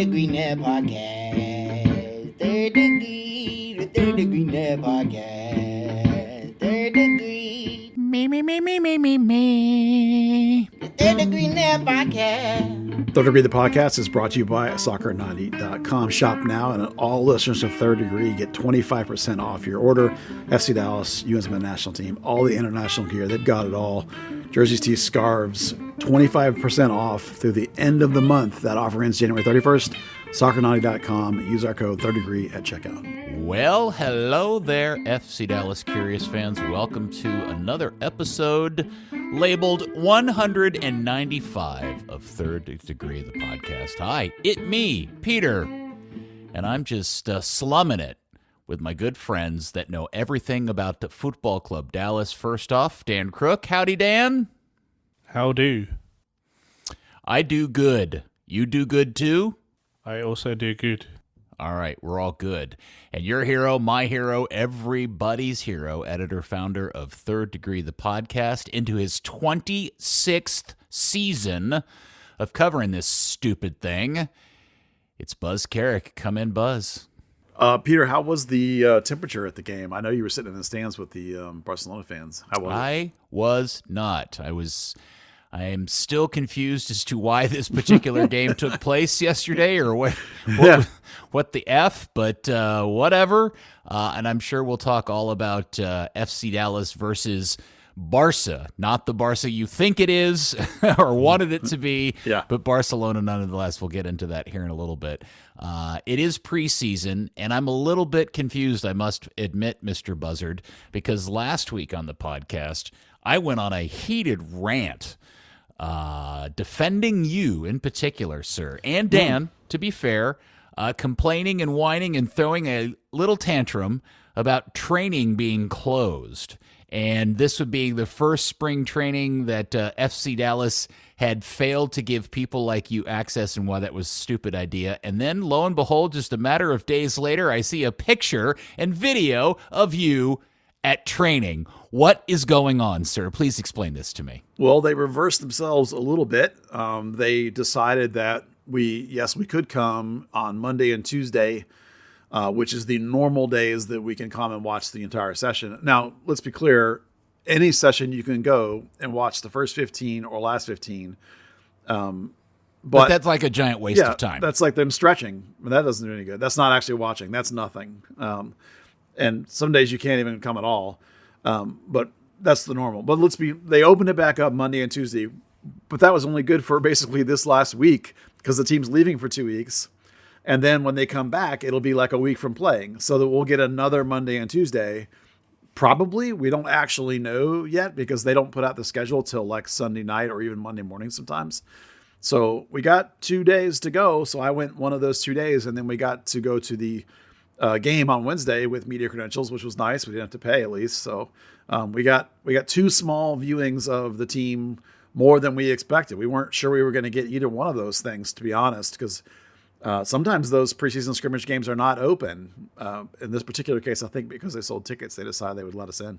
Degree Net Podcast. Third Degree, the Third Degree Net Podcast. Third Degree. Me. The Third Degree Net Podcast. Third Degree, the podcast, is brought to you by soccer90.com. Shop now, and all listeners of Third Degree get 25% off your order. FC Dallas, U.S. men's national team, all the international gear, they've got it all. Jerseys, tees, scarves, 25% off through the end of the month. That offer ends January 31st. Soccer90.com. Use our code Third Degree at checkout. Well, hello there, FC Dallas Curious fans. Welcome to another episode labeled 195 of Third Degree, the podcast. Hi, me, Peter, and I'm just slumming it with my good friends that know everything about the Football Club Dallas. First off, Dan Crooke. Howdy, Dan. How do? I do good. You do good, too? I also do good. All right, we're all good. And your hero, my hero, everybody's hero, editor, founder of Third Degree, the podcast, into his 26th season of covering this stupid thing. It's Buzz Carrick. Come in, Buzz. Peter, how was the temperature at the game? I know you were sitting in the stands with the Barcelona fans. How was it? I was not. I am still confused as to why this particular game took place yesterday, or what the F, but whatever. And I'm sure we'll talk all about FC Dallas versus Barca, not the Barca you think it is or wanted it to be, but Barcelona nonetheless. We'll get into that here in a little bit. It is preseason, and I'm a little bit confused, I must admit, Mr. Buzzard, because last week on the podcast, I went on a heated rant defending you in particular, sir, and Dan, to be fair, complaining and whining and throwing a little tantrum about training being closed. And this would be the first spring training that FC Dallas had failed to give people like you access, and why that was a stupid idea. And then, lo and behold, just a matter of days later, I see a picture and video of you at training. What is going on, sir? Please explain this to me. Well, they reversed themselves a little bit. They decided that we could come on Monday and Tuesday, which is the normal days that we can come and watch the entire session. Now, let's be clear. Any session you can go and watch the first 15 or last 15. But that's like a giant waste of time. That's like them stretching. That doesn't do any good. That's not actually watching. That's nothing. And some days you can't even come at all. But that's the normal. But they opened it back up Monday and Tuesday, but that was only good for basically this last week because the team's leaving for 2 weeks. And then when they come back, it'll be like a week from playing, so that we'll get another Monday and Tuesday. Probably. We don't actually know yet because they don't put out the schedule till like Sunday night or even Monday morning sometimes. So we got 2 days to go. So I went one of those 2 days, and then we got to go to the game on Wednesday with media credentials, which was nice. We didn't have to pay, at least. So we got 2 small viewings of the team, more than we expected. We weren't sure we were going to get either one of those things, to be honest, because sometimes those preseason scrimmage games are not open. In this particular case, I think because they sold tickets, they decided they would let us in.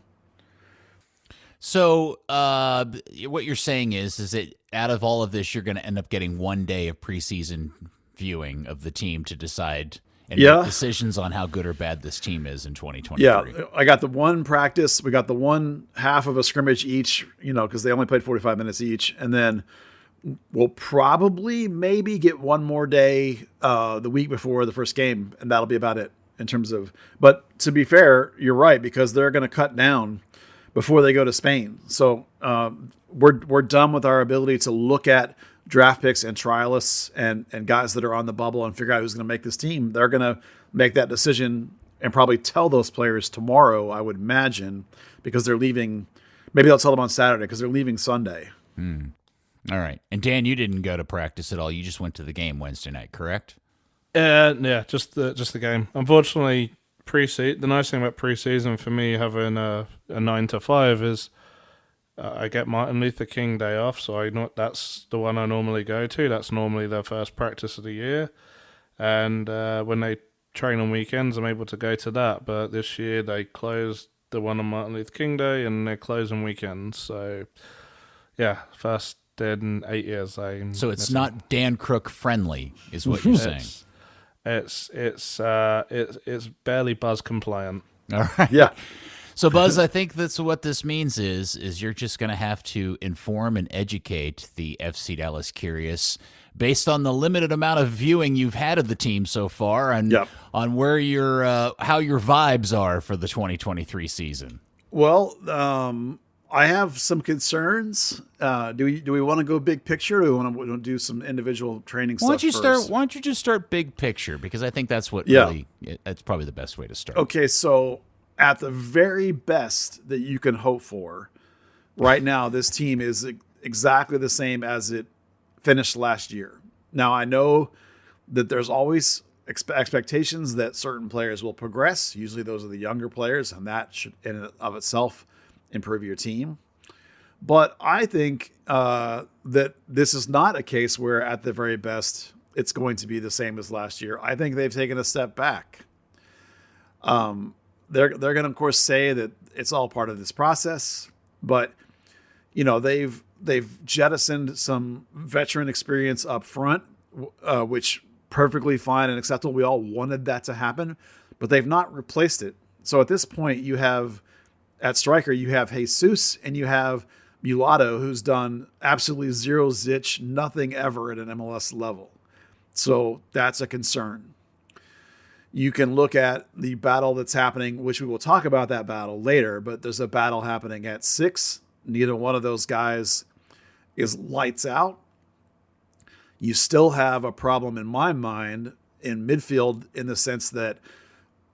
So what you're saying is that out of all of this, you're going to end up getting 1 day of preseason viewing of the team to decide and make decisions on how good or bad this team is in 2023. Yeah, I got the one practice. We got the one half of a scrimmage each, because they only played 45 minutes each. And then we'll probably maybe get one more day the week before the first game, and that'll be about it in terms of. But to be fair, you're right, because they're going to cut down before they go to Spain. So we're done with our ability to look at draft picks and trialists and guys that are on the bubble and figure out who's going to make this team. They're going to make that decision and probably tell those players tomorrow, I would imagine, because they're leaving. Maybe they'll tell them on Saturday because they're leaving Sunday. All right. And Dan, you didn't go to practice at all. You just went to the game Wednesday night, correct? Yeah, just the game. Unfortunately, the nice thing about preseason for me having a 9 to 5 is I get Martin Luther King Day off, so I know that's the one I normally go to. That's normally their first practice of the year. And when they train on weekends, I'm able to go to that. But this year they closed the one on Martin Luther King Day, and they're closing weekends. So, yeah, first in 8 years. So it's not Dan Crooke friendly, is what you're saying. It's barely Buzz compliant. All right. Yeah. So, Buzz, I think that's what this means is you're just going to have to inform and educate the FC Dallas Curious based on the limited amount of viewing you've had of the team so far and on where your how your vibes are for the 2023 season. Well, I have some concerns. Do we want to go big picture, or do we want to do some individual training stuff first? Why don't you just start big picture? Because I think that's what that's probably the best way to start. Okay, so at the very best that you can hope for, right now, this team is exactly the same as it finished last year. Now, I know that there's always expectations that certain players will progress. Usually those are the younger players, and that should in and of itself improve your team. But I think that this is not a case where at the very best it's going to be the same as last year. I think they've taken a step back. They're going to, of course, say that it's all part of this process, but they've jettisoned some veteran experience up front, which perfectly fine and acceptable. We all wanted that to happen, but they've not replaced it. So at this point, you have at striker, you have Jesus and you have Mulatto, who's done absolutely zero zitch, nothing ever at an MLS level. So that's a concern. You can look at the battle that's happening, which we will talk about that battle later, but there's a battle happening at 6. Neither one of those guys is lights out. You still have a problem in my mind in midfield in the sense that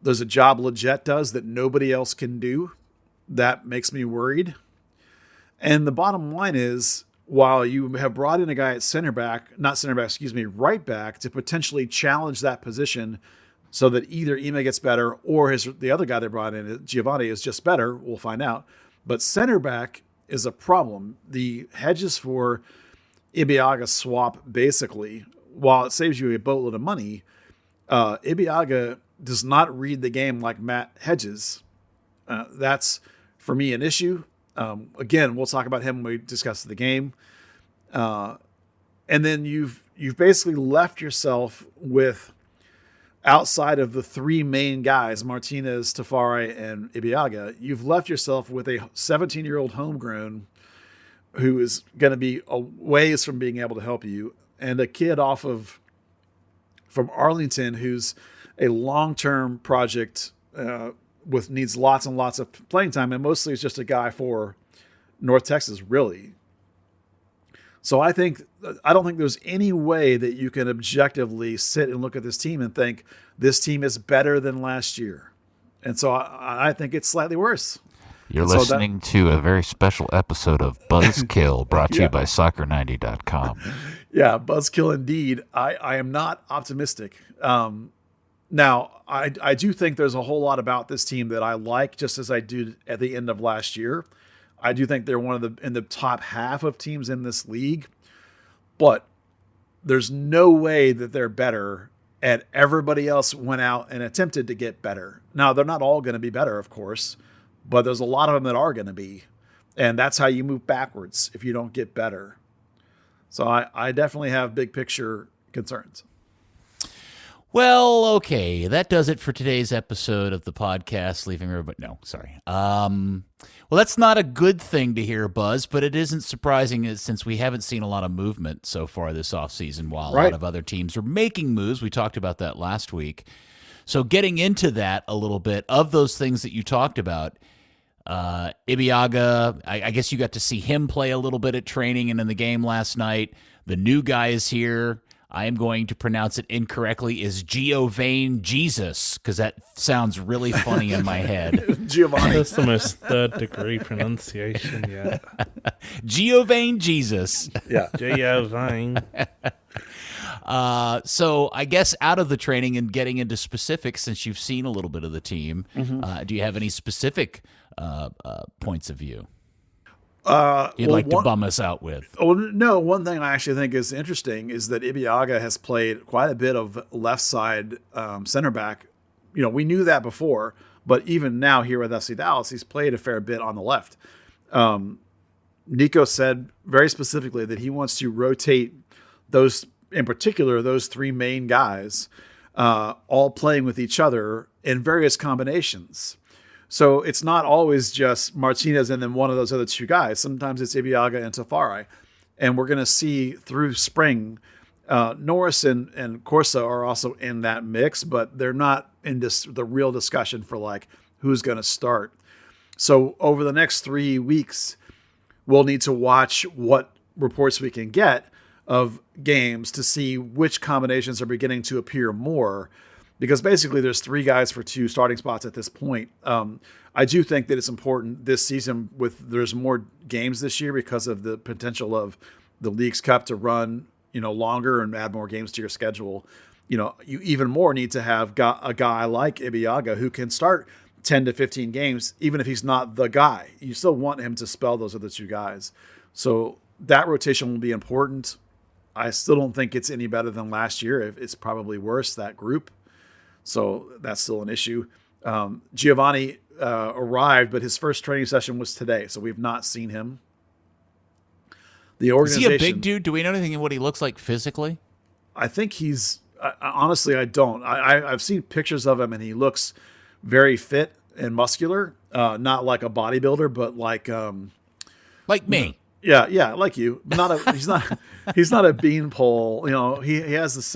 there's a job Leggett does that nobody else can do. That makes me worried. And the bottom line is, while you have brought in a guy at right back to potentially challenge that position so that either Ime gets better or the other guy they brought in, Geovane, is just better. We'll find out. But center back is a problem. The hedges for Ibeagha swap, basically, while it saves you a boatload of money, Ibeagha does not read the game like Matt Hedges. That's, for me, an issue. Again, we'll talk about him when we discuss the game. And then you've basically left yourself with, outside of the 3 main guys, Martinez, Tafari, and Ibeagha, you've left yourself with a 17-year-old homegrown who is going to be a ways from being able to help you, and a kid from Arlington who's a long-term project needs lots and lots of playing time, and mostly is just a guy for North Texas, really. So I don't think there's any way that you can objectively sit and look at this team and think this team is better than last year. And so I think it's slightly worse. You're listening to a very special episode of Buzzkill brought to you by Soccer90.com. Yeah, Buzzkill indeed. I am not optimistic. Now, I do think there's a whole lot about this team that I like, just as I did at the end of last year. I do think they're in the top half of teams in this league, but there's no way that they're better, and everybody else went out and attempted to get better. Now, they're not all going to be better, of course, but there's a lot of them that are going to be, and that's how you move backwards if you don't get better. So I definitely have big picture concerns. Well, okay, that does it for today's episode of the podcast. Leaving everybody, no, sorry. Well, that's not a good thing to hear, Buzz, but it isn't surprising since we haven't seen a lot of movement so far this offseason while a lot of other teams are making moves. We talked about that last week. So getting into that a little bit, of those things that you talked about, Ibeagha, I guess you got to see him play a little bit at training and in the game last night. The new guy is here. I am going to pronounce it incorrectly, is Geovane Jesus, because that sounds really funny in my head. Giovanni. That's the most third-degree pronunciation yet. Geovane Jesus. Yeah. Geovane. So I guess out of the training and getting into specifics, since you've seen a little bit of the team, do you have any specific points of view you'd like to bum us out with? Oh, no, one thing I actually think is interesting is that Ibeagha has played quite a bit of left side center back. We knew that before, but even now here with FC Dallas, he's played a fair bit on the left. Nico said very specifically that he wants to rotate those, in particular, those three main guys, all playing with each other in various combinations. So it's not always just Martinez and then one of those other two guys. Sometimes it's Ibeagha and Tafari. And we're going to see through spring, Norris and Corsa are also in that mix, but they're not in the real discussion for like who's going to start. So over the next 3 weeks, we'll need to watch what reports we can get of games to see which combinations are beginning to appear more, because basically there's three guys for two starting spots at this point. I do think that it's important this season there's more games this year because of the potential of the Leagues Cup to run, longer and add more games to your schedule. You even more need to have a guy like Ibeagha who can start 10 to 15 games, even if he's not the guy. You still want him to spell those other two guys. So that rotation will be important. I still don't think it's any better than last year. It's probably worse, that group. So that's still an issue. Geovane arrived, but his first training session was today, so we've not seen him. The organization, is he a big dude? Do we know anything of what he looks like physically? I think honestly, I don't. I've seen pictures of him, and he looks very fit and muscular. Not like a bodybuilder, but like me. Yeah, like you. He's not a beanpole. He has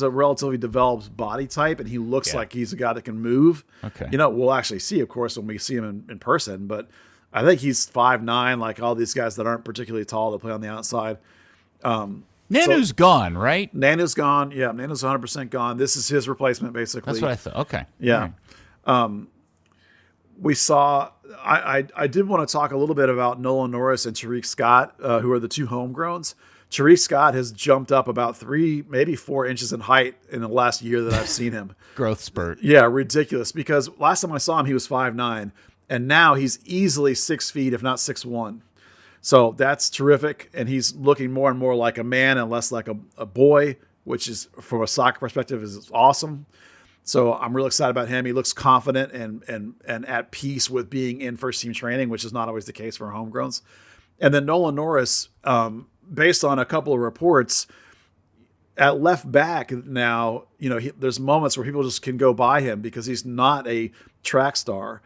a relatively developed body type, and he looks like he's a guy that can move. Okay. We'll actually see, of course, when we see him in person, but I think he's 5'9", like all these guys that aren't particularly tall that play on the outside. Nanu's gone, right? Nanu's gone. Yeah, Nanu's 100% gone. This is his replacement, basically. That's what I thought. Okay. Yeah. Right. We saw, I did want to talk a little bit about Nolan Norris and Tariq Scott, who are the two homegrowns. Tariq Scott has jumped up about 3, maybe 4 inches in height in the last year that I've seen him. Growth spurt. Yeah, ridiculous. Because last time I saw him, he was 5'9", and now he's easily 6 feet, if not 6'1". So that's terrific. And he's looking more and more like a man and less like a boy, which is, from a soccer perspective, is awesome. So I'm really excited about him. He looks confident and at peace with being in first team training, which is not always the case for homegrowns. And then Nolan Norris, based on a couple of reports, at left back now, there's moments where people just can go by him because he's not a track star.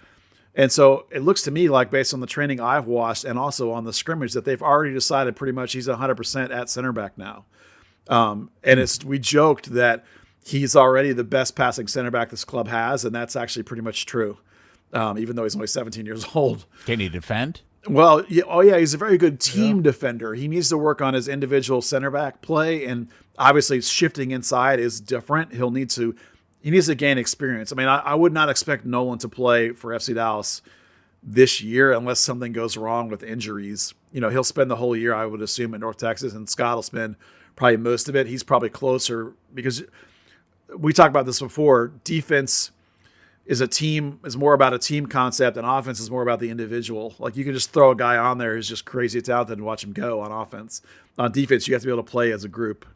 And so it looks to me like, based on the training I've watched and also on the scrimmage, that they've already decided pretty much he's 100% at center back now. We joked that he's already the best passing center back this club has, and that's actually pretty much true, even though he's only 17 years old. Can he defend? Well, yeah, he's a very good team defender. He needs to work on his individual center back play, and obviously shifting inside is different. He needs to gain experience. I mean, I would not expect Nolan to play for FC Dallas this year unless something goes wrong with injuries. He'll spend the whole year, I would assume, at North Texas, and Scott will spend probably most of it. He's probably closer because we talked about this before. Defense is more about a team concept, and offense is more about the individual. Like, you can just throw a guy on there who's just crazy talented and watch him go on offense. On defense, you have to be able to play as a group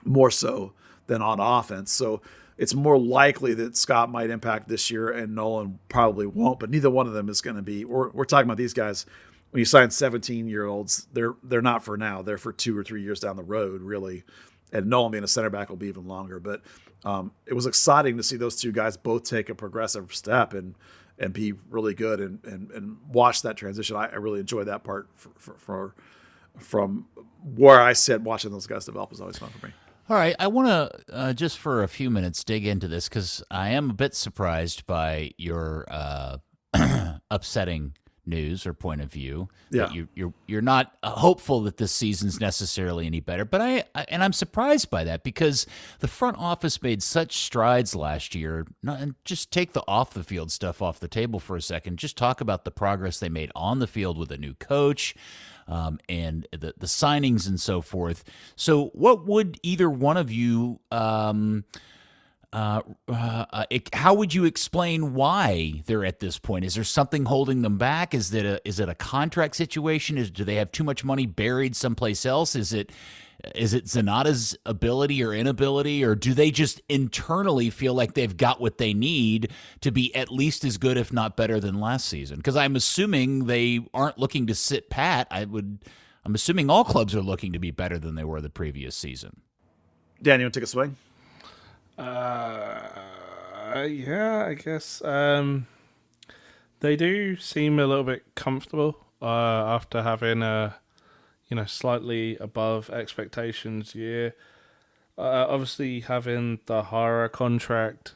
more so than on offense. So it's more likely that Scott might impact this year and Nolan probably won't, but neither one of them is going to be. We're talking about these guys. When you sign 17-year-olds, they're not for now. They're for 2 or 3 years down the road, really. And Nolan being a center back will be even longer. But it was exciting to see those two guys both take a progressive step and be really good and watch that transition. I really enjoyed that part from where I sit. Watching those guys develop is always fun for me. All right, I want to, just for a few minutes, dig into this because I am a bit surprised by your upsetting news or point of view. Yeah. That you're not hopeful that this season's necessarily any better, but I'm surprised by that because the front office made such strides last year. And just take the off the field stuff off the table for a second. Just talk about the progress they made on the field with a new coach. And the signings and so forth. So what would either one of you How would you explain why they're at this point? Is there something holding them back? Is it a contract situation? Do they have too much money buried someplace else? Is it Zanata's ability or inability, or do they just internally feel like they've got what they need to be at least as good, if not better, than last season? Because I'm assuming they aren't looking to sit pat. I'm assuming all clubs are looking to be better than they were the previous season. Dan, you want to take a swing? Yeah, I guess. They do seem a little bit comfortable after having a slightly above expectations year. Obviously, having the Hara contract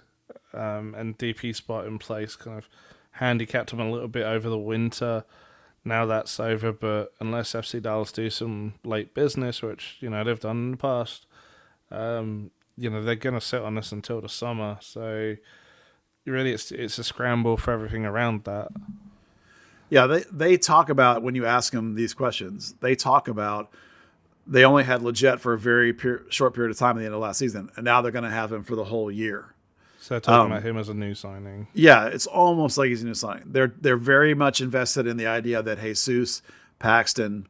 and DP spot in place kind of handicapped them a little bit over the winter. Now that's over, but unless FC Dallas do some late business, which they've done in the past, they're going to sit on this until the summer. So really, it's a scramble for everything around that. Yeah, they talk about, when you ask them these questions, they talk about they only had Leggett for a very short period of time at the end of last season, and now they're going to have him for the whole year. So they're talking about him as a new signing. Yeah, it's almost like he's a new signing. They're very much invested in the idea that Jesus, Paxton,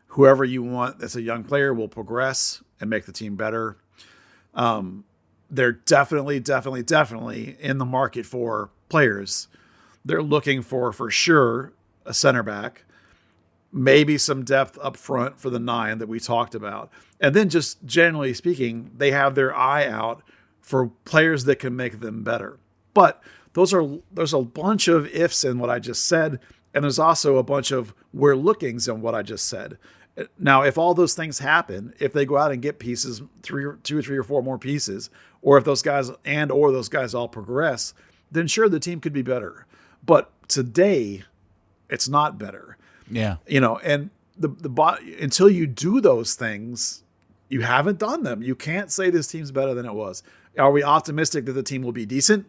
whoever you want that's a young player will progress and make the team better. They're definitely in the market for players. They're looking for sure a center back, maybe some depth up front for the 9 that we talked about. And then just generally speaking, they have their eye out for players that can make them better. But there's a bunch of ifs in what I just said, and there's also a bunch of we're lookings in what I just said. Now, if all those things happen, if they go out and get pieces, 2 or 3 or 4 more pieces, or if those guys all progress, then sure, the team could be better. But today, it's not better. Yeah. And until you do those things, you haven't done them. You can't say this team's better than it was. Are we optimistic that the team will be decent?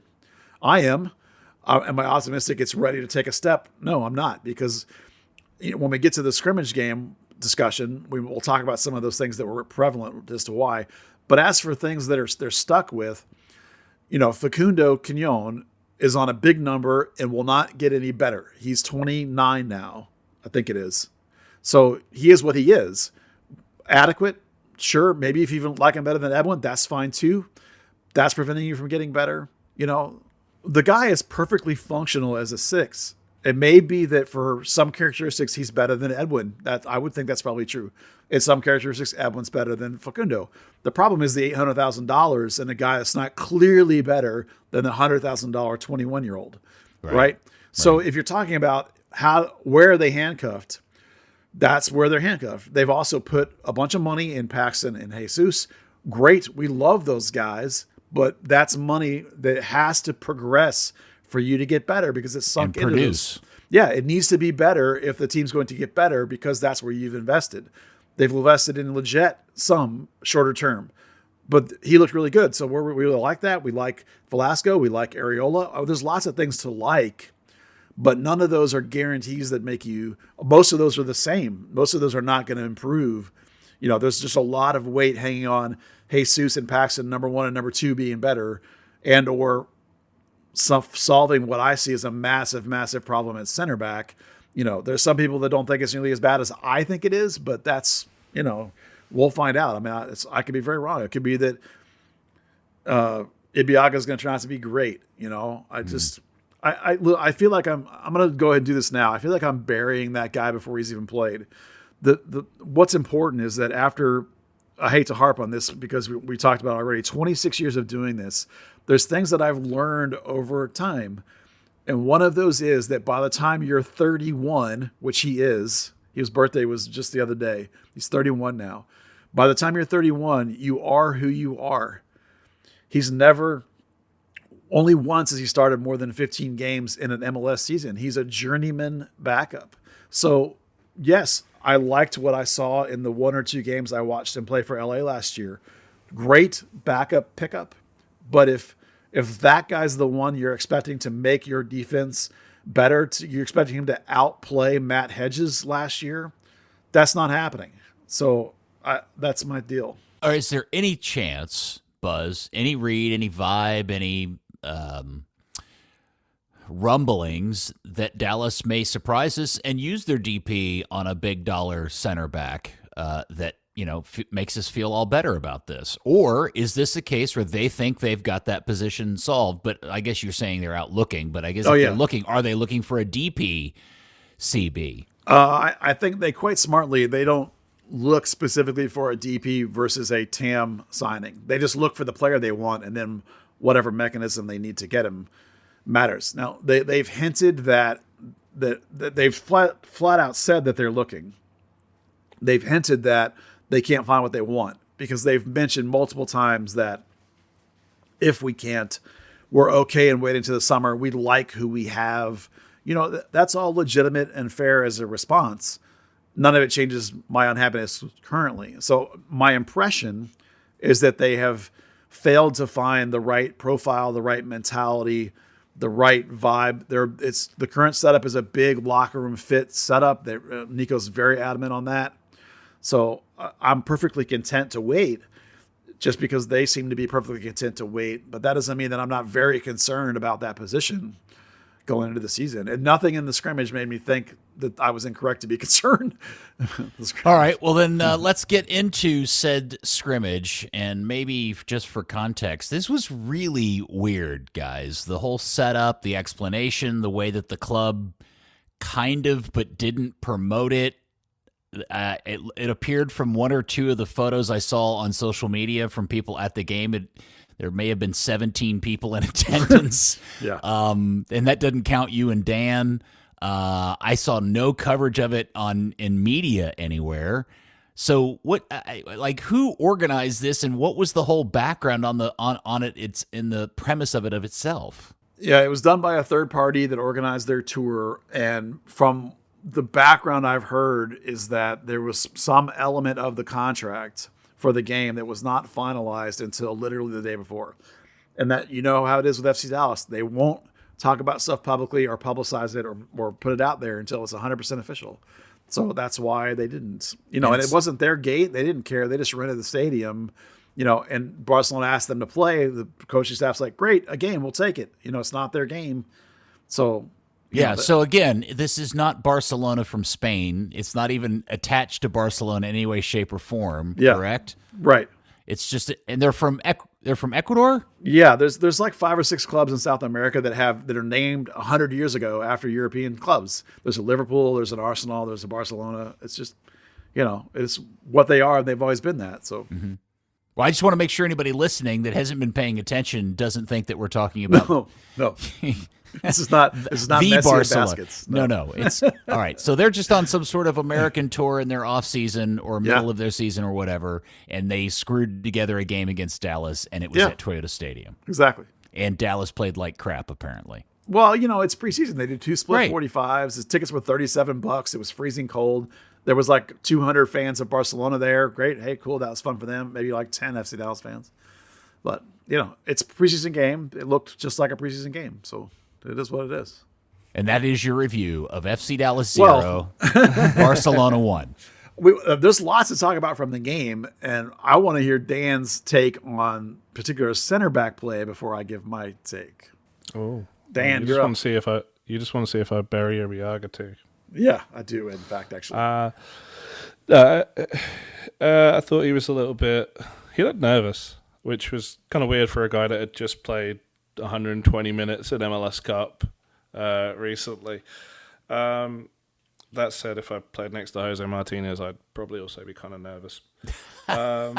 I am. Am I optimistic it's ready to take a step? No, I'm not, because when we get to the scrimmage game discussion, we will talk about some of those things that were prevalent as to why. But as for things that they're stuck with, Facundo Quignon is on a big number and will not get any better. He's 29 now, I think it is. So he is what he is. Adequate, sure. Maybe if you even like him better than Edwin, that's fine too. That's preventing you from getting better. The guy is perfectly functional as a 6. It may be that for some characteristics, he's better than Edwin. I would think that's probably true. In some characteristics, Edwin's better than Facundo. The problem is the $800,000 and a guy that's not clearly better than the $100,000 21-year-old, right? So if you're talking about where are they handcuffed, that's where they're handcuffed. They've also put a bunch of money in Paxton and Jesus. Great, we love those guys, but that's money that has to progress for you to get better, because it's sunk into this. Yeah, it needs to be better if the team's going to get better, because that's where you've invested. They've invested in Leggett some shorter term, but he looked really good. So we really like that. We like Velasco. We like Areola. There's lots of things to like, but none of those are guarantees that make you. Most of those are the same. Most of those are not going to improve. There's just a lot of weight hanging on Jesus and Paxton, number 1 and number 2 being better, and or solving what I see as a massive, massive problem at center back. There's some people that don't think it's nearly as bad as I think it is, but that's, we'll find out. I mean, I could be very wrong. It could be that Ibiaga is going to turn out to be great. I feel like I'm going to go ahead and do this now. I feel like I'm burying that guy before he's even played. What's important is that after, I hate to harp on this because we talked about already, 26 years of doing this, there's things that I've learned over time. And one of those is that by the time you're 31, which he is, his birthday was just the other day. He's 31 now. By the time you're 31, you are who you are. Only once has he started more than 15 games in an MLS season. He's a journeyman backup. So yes, I liked what I saw in the 1 or 2 games I watched him play for LA last year. Great backup pickup. But if that guy's the one you're expecting to make your defense better, you're expecting him to outplay Matt Hedges last year, that's not happening. So that's my deal. Or is there any chance, buzz, any read, any vibe, any rumblings that Dallas may surprise us and use their DP on a big dollar center back that makes us feel all better about this? Or is this a case where they think they've got that position solved? But I guess you're saying they're out looking. But I guess they're looking, are they looking for a DP CB? I think they quite smartly, they don't look specifically for a DP versus a TAM signing. They just look for the player they want, and then whatever mechanism they need to get him matters. Now, they've hinted that they've flat out said that they're looking. They've hinted that they can't find what they want, because they've mentioned multiple times that if we can't, we're okay and wait until the summer. We like who we have. That's all legitimate and fair as a response. None of it changes my unhappiness currently. So my impression is that they have failed to find the right profile, the right mentality, the right vibe. The current setup is a big locker room fit setup. Nico's very adamant on that. So I'm perfectly content to wait, just because they seem to be perfectly content to wait. But that doesn't mean that I'm not very concerned about that position going into the season. And nothing in the scrimmage made me think that I was incorrect to be concerned. All right. Well, then let's get into said scrimmage. And maybe just for context, this was really weird, guys. The whole setup, the explanation, the way that the club kind of but didn't promote it. It appeared from one or two of the photos I saw on social media from people at the game. There may have been 17 people in attendance. Yeah. And that doesn't count you and Dan. I saw no coverage of it in media anywhere. So who organized this, and what was the whole background on it? It's in the premise of itself. Yeah, it was done by a third party that organized their tour. And from the background I've heard is that there was some element of the contract for the game that was not finalized until literally the day before. And that, how it is with FC Dallas. They won't talk about stuff publicly or publicize it or put it out there until it's 100% official. So that's why they didn't, and it wasn't their gate. They didn't care. They just rented the stadium, and Barcelona asked them to play. The coaching staff's like, great, a game, we'll take it. It's not their game. So, so again, this is not Barcelona from Spain. It's not even attached to Barcelona in any way, shape, or form. Yeah. Correct? Right. It's just, and they're from Ecuador. Yeah, there's like 5 or 6 clubs in South America that are named 100 years ago after European clubs. There's a Liverpool, there's an Arsenal, there's a Barcelona. It's just, it's what they are. They've always been that. So. Mm-hmm. Well, I just want to make sure anybody listening that hasn't been paying attention doesn't think that we're talking about. No. This is not the Messi Barcelona. Baskets. No. It's all right. So they're just on some sort of American tour in their off season or middle of their season or whatever, and they screwed together a game against Dallas, and it was at Toyota Stadium. Exactly. And Dallas played like crap, apparently. Well, it's preseason. They did 2 split 45s. The tickets were $37. It was freezing cold. There was like 200 fans of Barcelona there. Great. Hey, cool. That was fun for them. Maybe like 10 FC Dallas fans. But, it's a preseason game. It looked just like a preseason game. So it is what it is. And that is your review of FC Dallas 0, Barcelona 1. There's lots to talk about from the game, and I want to hear Dan's take on particular center back play before I give my take. Oh, Dan, you just want to see if I bury a Riaga take. Yeah, I do. In fact, actually, I thought he was a little bit. He looked nervous, which was kind of weird for a guy that had just played 120 minutes at MLS Cup recently. That said, if I played next to Jose Martinez, I'd probably also be kind of nervous. There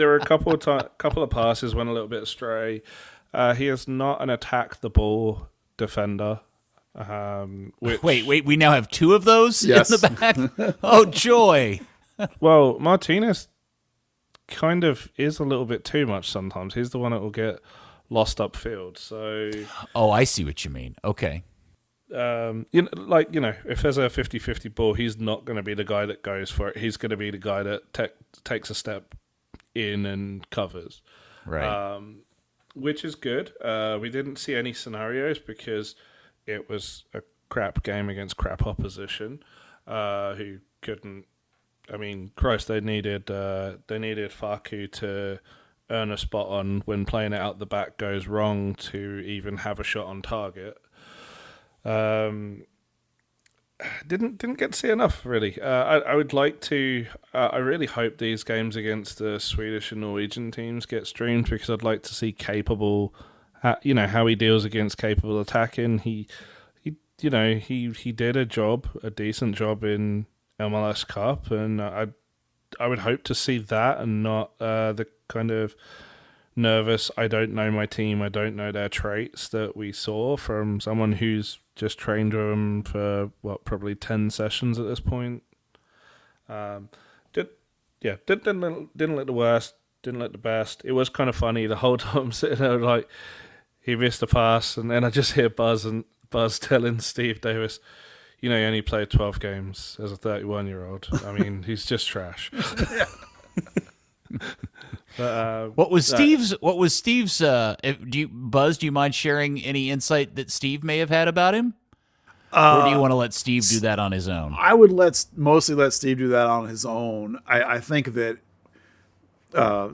were a couple of passes went a little bit astray. He is not an attack the ball defender. Wait, we now have 2 of those in the back? Oh, joy. Well, Martinez kind of is a little bit too much sometimes. He's the one that will get lost upfield. So, I see what you mean. Okay. If there's a 50-50 ball, he's not going to be the guy that goes for it. He's going to be the guy that takes a step in and covers. Right. Which is good. We didn't see any scenarios because it was a crap game against crap opposition who couldn't. I mean, Christ, they needed Faku to earn a spot on when playing it out the back goes wrong to even have a shot on target. Didn't get to see enough, really. I would like to. I really hope these games against the Swedish and Norwegian teams get streamed, because I'd like to see capable, how he deals against capable attacking. He did a decent job in MLS Cup, and I would hope to see that, and not the kind of nervous, I don't know my team, I don't know their traits that we saw from someone who's just trained with them for probably 10 sessions at this point. Didn't let the worst, didn't let the best. It was kind of funny the whole time I'm sitting there, like, he missed a pass, and then I just hear Buzz telling Steve Davis, he only played 12 games as a 31-year-old. I mean, he's just trash. But, what was Steve's? Buzz, do you mind sharing any insight that Steve may have had about him, or do you want to let Steve do that on his own? I would mostly let Steve do that on his own. I think that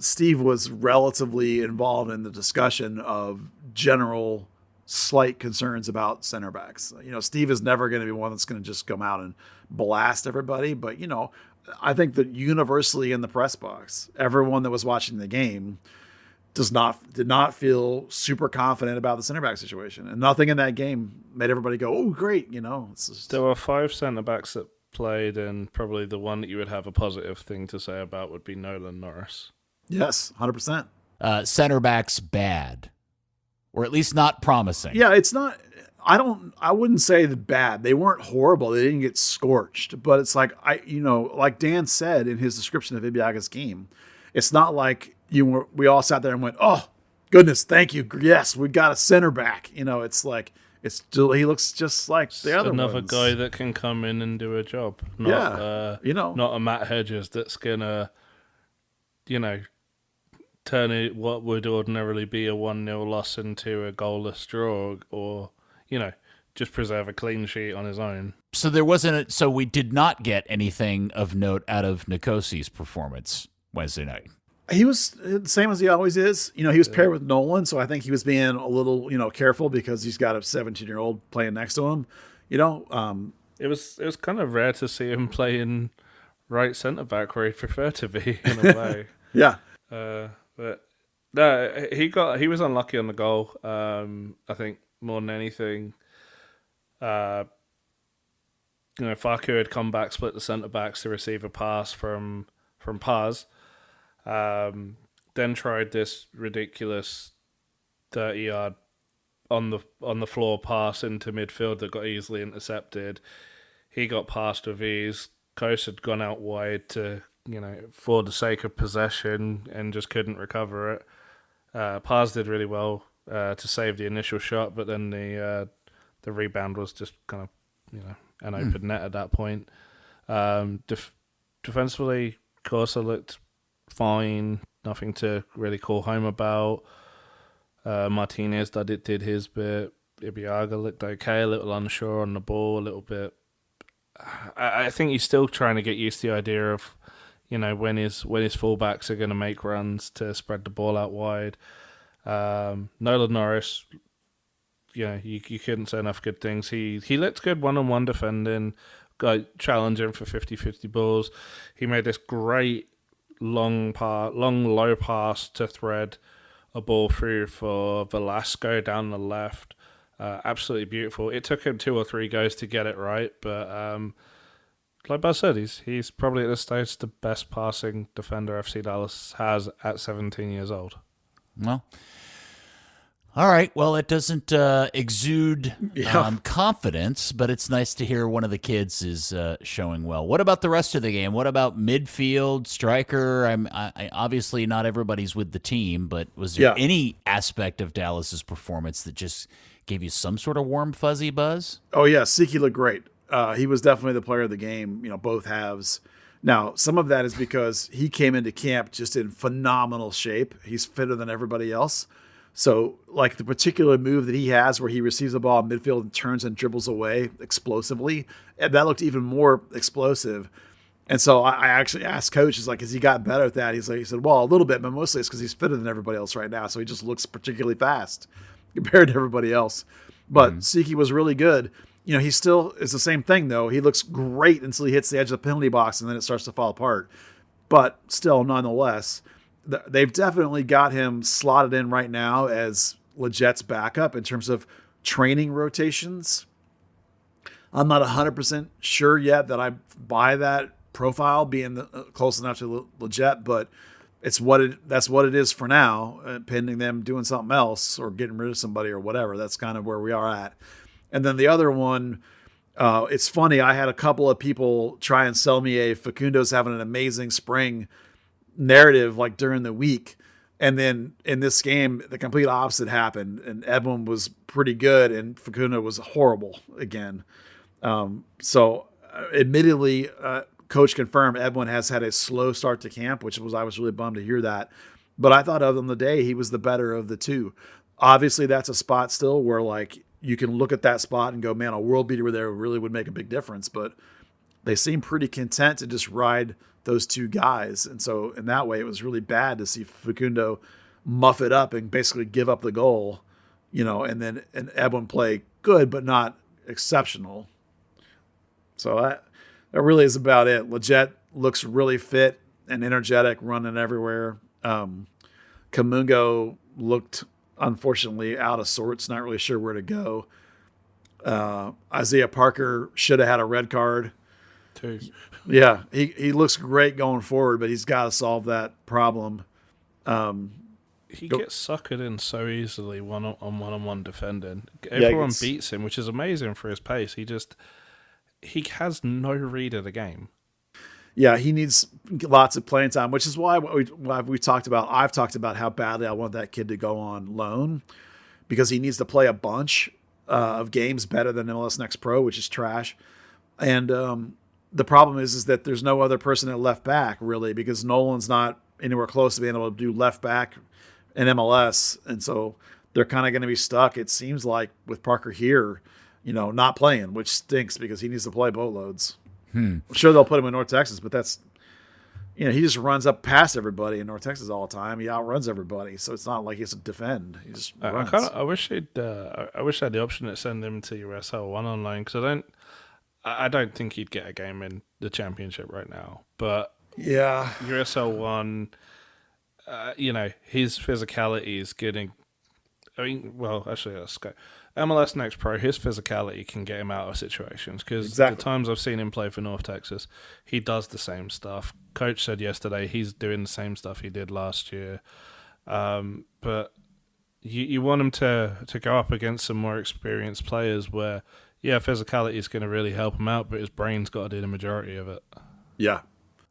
Steve was relatively involved in the discussion of general slight concerns about center backs. Steve is never going to be one that's going to just come out and blast everybody, but I think that universally in the press box, everyone that was watching the game did not feel super confident about the center back situation, and nothing in that game made everybody go, "Oh, great!" It's just... There were 5 center backs that played, and probably the one that you would have a positive thing to say about would be Nolan Norris. Yes, 100%. Center backs bad, or at least not promising. Yeah, it's not. I wouldn't say the bad. They weren't horrible. They didn't get scorched. But it's like like Dan said in his description of Ibiaga's game, it's not like we all sat there and went, "Oh, goodness, thank you. Yes, we got a center back." It's like he looks just like the other another ones. guy that can come in and do a job. Not, not a Matt Hedges that's gonna, turn what would ordinarily be a 1-0 loss into a goalless draw, or just preserve a clean sheet on his own. So so we did not get anything of note out of Nikosi's performance Wednesday night. He was the same as he always is. He was paired with Nolan, so I think he was being a little, careful because he's got a 17-year-old playing next to him. It was kind of rare to see him playing right centre back where he'd prefer to be in a way. Yeah. But no, he was unlucky on the goal. I think more than anything, Faku had come back, split the centre backs to receive a pass from Paz. Then tried this ridiculous 30-yard on the floor pass into midfield that got easily intercepted. He got past with ease. Coase had gone out wide to, for the sake of possession, and just couldn't recover it. Paz did really well to save the initial shot, but then the rebound was just kind of, an open net at that point. Defensively, Corsa looked fine. Nothing to really call home about. Martinez did his bit. Ibiaga looked okay, a little unsure on the ball, a little bit. I think he's still trying to get used to the idea of, when his fullbacks are going to make runs to spread the ball out wide. Nolan Norris, you couldn't say enough good things. He looked good one-on-one defending, challenging for 50-50 balls. He made this great long low pass to thread a ball through for Velasco down the left. Absolutely beautiful. It took him 2 or 3 goes to get it right, but like Buzz said, he's probably at this stage the best passing defender FC Dallas has at 17 years old. Well, all right. Well, it doesn't exude confidence, but it's nice to hear one of the kids is showing well. What about the rest of the game? What about midfield, striker? I obviously not everybody's with the team, but was there any aspect of Dallas's performance that just gave you some sort of warm, fuzzy buzz? Oh, yeah. Siki looked great. He was definitely the player of the game, both halves. Now, some of that is because he came into camp just in phenomenal shape. He's fitter than everybody else. So, like the particular move that he has where he receives the ball in midfield and turns and dribbles away explosively, and that looked even more explosive. And so I actually asked Coach, is like, has he got better at that? He said, well, a little bit, but mostly it's because he's fitter than everybody else right now. So he just looks particularly fast compared to everybody else. But Siki was really good. He still is the same thing, though. He looks great until he hits the edge of the penalty box, and then it starts to fall apart. But still, nonetheless, they've definitely got him slotted in right now as Legette's backup in terms of training rotations. I'm not 100% sure yet that I buy that profile being close enough to Legette, but that's what it is for now, pending them doing something else or getting rid of somebody or whatever. That's kind of where we are at. And then the other one, it's funny. I had a couple of people try and sell me a Facundo's having an amazing spring narrative like during the week. And then in this game, the complete opposite happened, and Edwin was pretty good and Facundo was horrible again. So admittedly, Coach confirmed Edwin has had a slow start to camp, I was really bummed to hear that. But I thought of on the day, he was the better of the two. Obviously, that's a spot still where like you can look at that spot and go, man, a world beater there really would make a big difference. But they seem pretty content to just ride those two guys. And so in that way, it was really bad to see Facundo muff it up and basically give up the goal, and Edwin play good, but not exceptional. So that really is about it. Legette looks really fit and energetic, running everywhere. Kamungo looked, unfortunately, out of sorts, not really sure where to go. Isaiah Parker should have had a red card. Too. Yeah, he looks great going forward, but he's got to solve that problem. He gets suckered in so easily one-on-one defending. Everyone beats him, which is amazing for his pace. He has no read of the game. Yeah, he needs lots of playing time, which is why I've talked about how badly I want that kid to go on loan, because he needs to play a bunch of games better than MLS Next Pro, which is trash. And the problem is that there's no other person at left back, really, because Nolan's not anywhere close to being able to do left back in MLS. And so they're kind of going to be stuck, it seems like, with Parker here, not playing, which stinks because he needs to play boatloads. I'm sure they'll put him in North Texas, but that's, he just runs up past everybody in North Texas all the time. He outruns everybody, so it's not like he has to defend. He just runs. I wish I had the option to send him to USL One on loan, because I don't think he'd get a game in the championship right now. But yeah, USL One, his physicality is getting. Actually, let's go. MLS Next Pro, his physicality can get him out of situations, because the times I've seen him play for North Texas, he does the same stuff. Coach said yesterday he's doing the same stuff he did last year. But you want him to go up against some more experienced players where, physicality is going to really help him out, but his brain's got to do the majority of it. Yeah.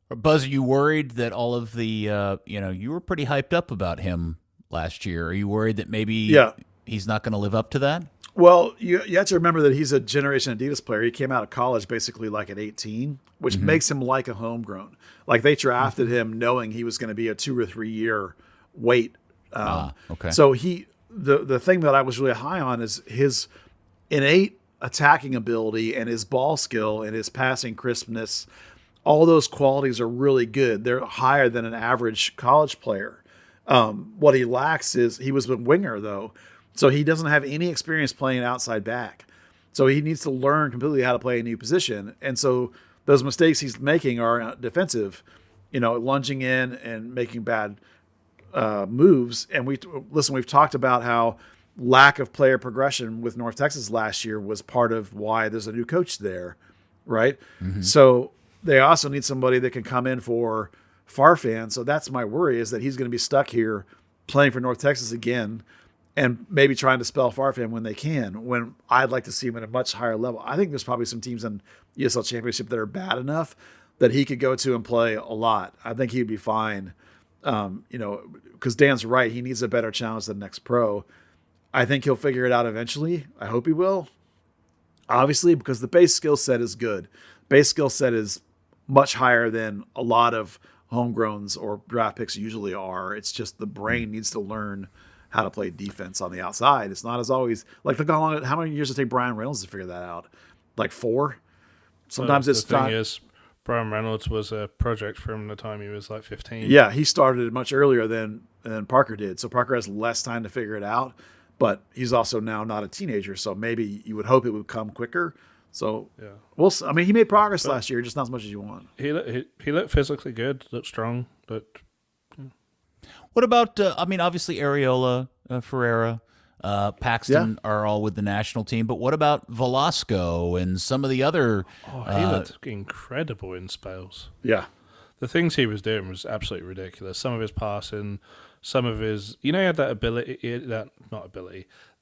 Buzz, are you worried that all of the, you were pretty hyped up about him last year. Are you worried that maybe he's not going to live up to that? Well, you have to remember that he's a Generation Adidas player. He came out of college basically like at 18, which makes him like a homegrown. Like they drafted him knowing he was going to be a 2 or 3 year wait. Okay. So the thing that I was really high on is his innate attacking ability and his ball skill and his passing crispness. All those qualities are really good. They're higher than an average college player. What he lacks is he was a winger, though. So he doesn't have any experience playing outside back. So he needs to learn completely how to play a new position. And so those mistakes he's making are defensive, lunging in and making bad moves. And we've talked about how lack of player progression with North Texas last year was part of why there's a new coach there, right? So they also need somebody that can come in for Farfan. So that's my worry, is that he's going to be stuck here playing for North Texas again and maybe trying to spell Farfan when they can, when I'd like to see him at a much higher level. I think there's probably some teams in ESL Championship that are bad enough that he could go to and play a lot. I think he'd be fine, because Dan's right. He needs a better challenge than Next Pro. I think he'll figure it out eventually. I hope he will. Obviously, because the base skill set is good. Base skill set is much higher than a lot of homegrowns or draft picks usually are. It's just the brain needs to learn how to play defense on the outside. It's not as always like, look how many years it take Brian Reynolds to figure that out? Like 4. Sometimes it's the thing not. Is, Brian Reynolds was a project from the time he was like 15. Yeah, he started much earlier than Parker did. So Parker has less time to figure it out, but he's also now not a teenager. So maybe you would hope it would come quicker. So I mean, he made progress last year, just not as much as you want. He looked physically good, looked strong. What about, obviously Areola, Ferreira, Paxton are all with the national team, but what about Velasco and some of the other? He looked incredible in spells. Yeah. The things he was doing was absolutely ridiculous. Some of his passing, some of his, he had that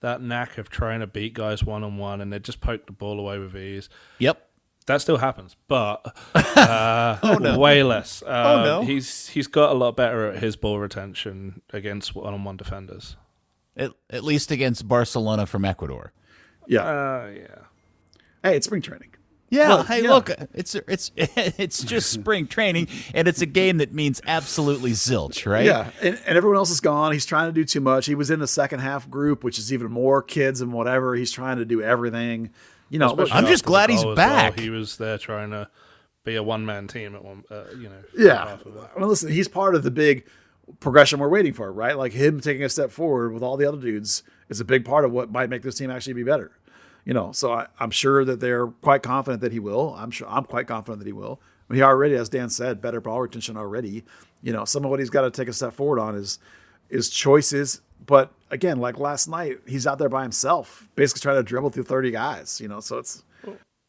that knack of trying to beat guys one-on-one, and they just poke the ball away with ease. Yep. That still happens, but way less. He's got a lot better at his ball retention against one-on-one defenders. At least against Barcelona from Ecuador. Yeah. Hey, it's spring training. Yeah. Look, it's just spring training, and it's a game that means absolutely zilch, right? Yeah, and everyone else is gone. He's trying to do too much. He was in the second half group, which is even more kids and whatever. He's trying to do everything. I'm just glad he's back. He was there trying to be a one-man team at one. Yeah. Well, listen, he's part of the big progression we're waiting for, right? Like him taking a step forward with all the other dudes is a big part of what might make this team actually be better. So I'm sure that they're quite confident that he will. I'm quite confident that he will. I mean, he already, as Dan said, better ball retention already. Some of what he's got to take a step forward on is choices. But again, like last night, he's out there by himself, basically trying to dribble through 30 guys. So it's.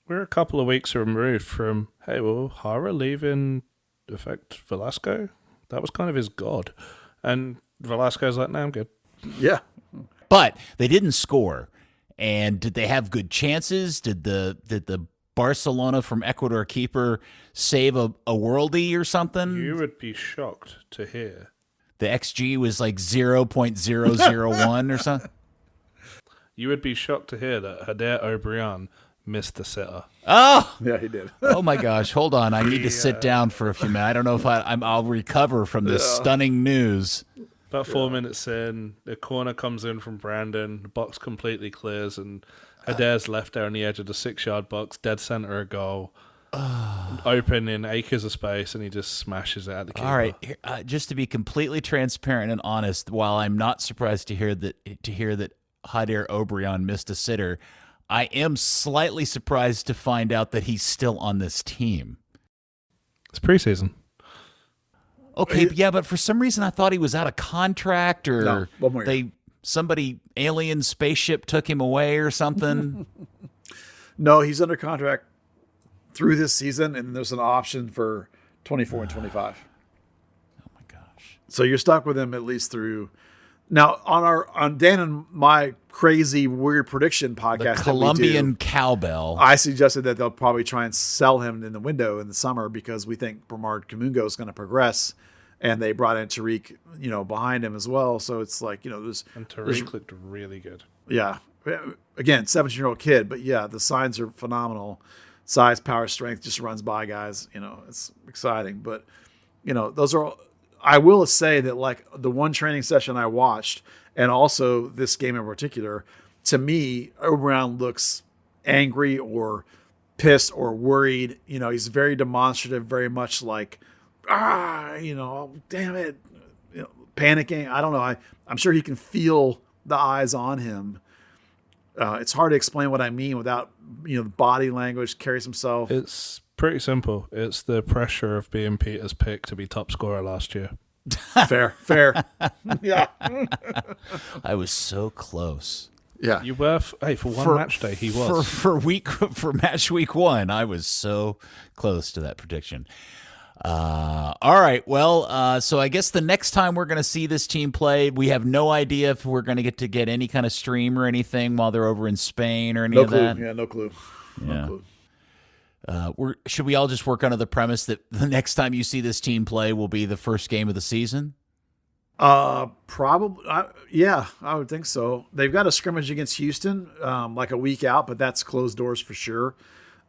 We're a couple of weeks removed from, hey, will Hara leaving affect Velasco? That was kind of his god. And Velasco's like, no, I'm good. Yeah. But they didn't score. And did they have good chances? Did the Barcelona from Ecuador keeper save a worldie or something? You would be shocked to hear. The XG was like 0.001 or something? You would be shocked to hear that Hader O'Brien missed the sitter. Oh! Yeah, he did. Oh, my gosh. Hold on. I need to sit down for a few minutes. I don't know if I'll recover from this stunning news. About 4 minutes in, the corner comes in from Brandon, the box completely clears, and Hader's left there on the edge of the 6-yard box, dead center of goal, open in acres of space, and he just smashes it at the keeper. All right, just to be completely transparent and honest, while I'm not surprised to hear that Hader O'Brien missed a sitter, I am slightly surprised to find out that he's still on this team. It's preseason. Okay, yeah, but for some reason I thought he was out of contract, or somebody alien spaceship took him away or something. No, he's under contract through this season, and there's an option for 24 and 25. Oh my gosh! So you're stuck with him at least through. Now on Dan and my crazy weird prediction podcast, the Colombian cowbell, I suggested that they'll probably try and sell him in the window in the summer because we think Bernard Kamungo is going to progress, and they brought in Tariq, behind him as well. So it's like there's and Tariq looked really good. Yeah, again, 17-year-old kid, but yeah, the signs are phenomenal. Size, power, strength, just runs by guys. It's exciting, but those are. I will say that like the one training session I watched, and also this game in particular, to me, O'Brien looks angry or pissed or worried. He's very demonstrative, very much like, damn it, panicking. I don't know. I'm sure he can feel the eyes on him. It's hard to explain what I mean without, body language, carries himself. It's pretty simple. It's the pressure of being Peter's pick to be top scorer last year. Fair. Yeah. I was so close. Yeah. You were, for one match day, he was. For match week 1, I was so close to that prediction. All right. Well, so I guess the next time we're going to see this team play, we have no idea if we're going to get any kind of stream or anything while they're over in Spain or any of that. Yeah, no clue. Yeah. No clue. Should we all just work under the premise that the next time you see this team play will be the first game of the season? Probably. Yeah, I would think so. They've got a scrimmage against Houston, like a week out, but that's closed doors for sure.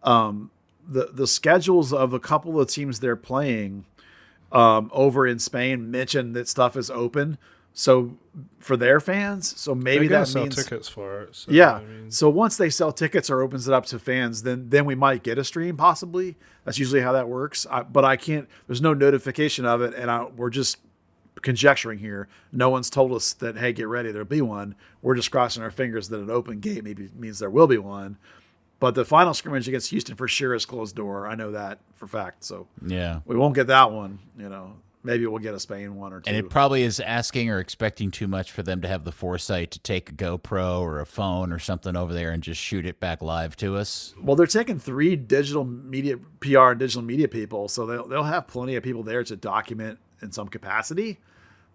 The schedules of a couple of teams they're playing over in Spain mention that stuff is open, So for their fans, so maybe They're gonna that sell means tickets for it. So, yeah. I mean, So once they sell tickets or opens it up to fans, then we might get a stream possibly. That's usually how that works. But I can't. There's no notification of it, and we're just conjecturing here. No one's told us that, hey, get ready, there'll be one. We're just crossing our fingers that an open gate maybe means there will be one. But the final scrimmage against Houston for sure is closed door. I know that for fact. So Yeah. we won't get that one. Maybe we'll get a Spain one or two. And it probably is asking or expecting too much for them to have the foresight to take a GoPro or a phone or something over there and just shoot it back live to us. Well, they're taking 3 digital media PR and digital media people, so they'll have plenty of people there to document in some capacity.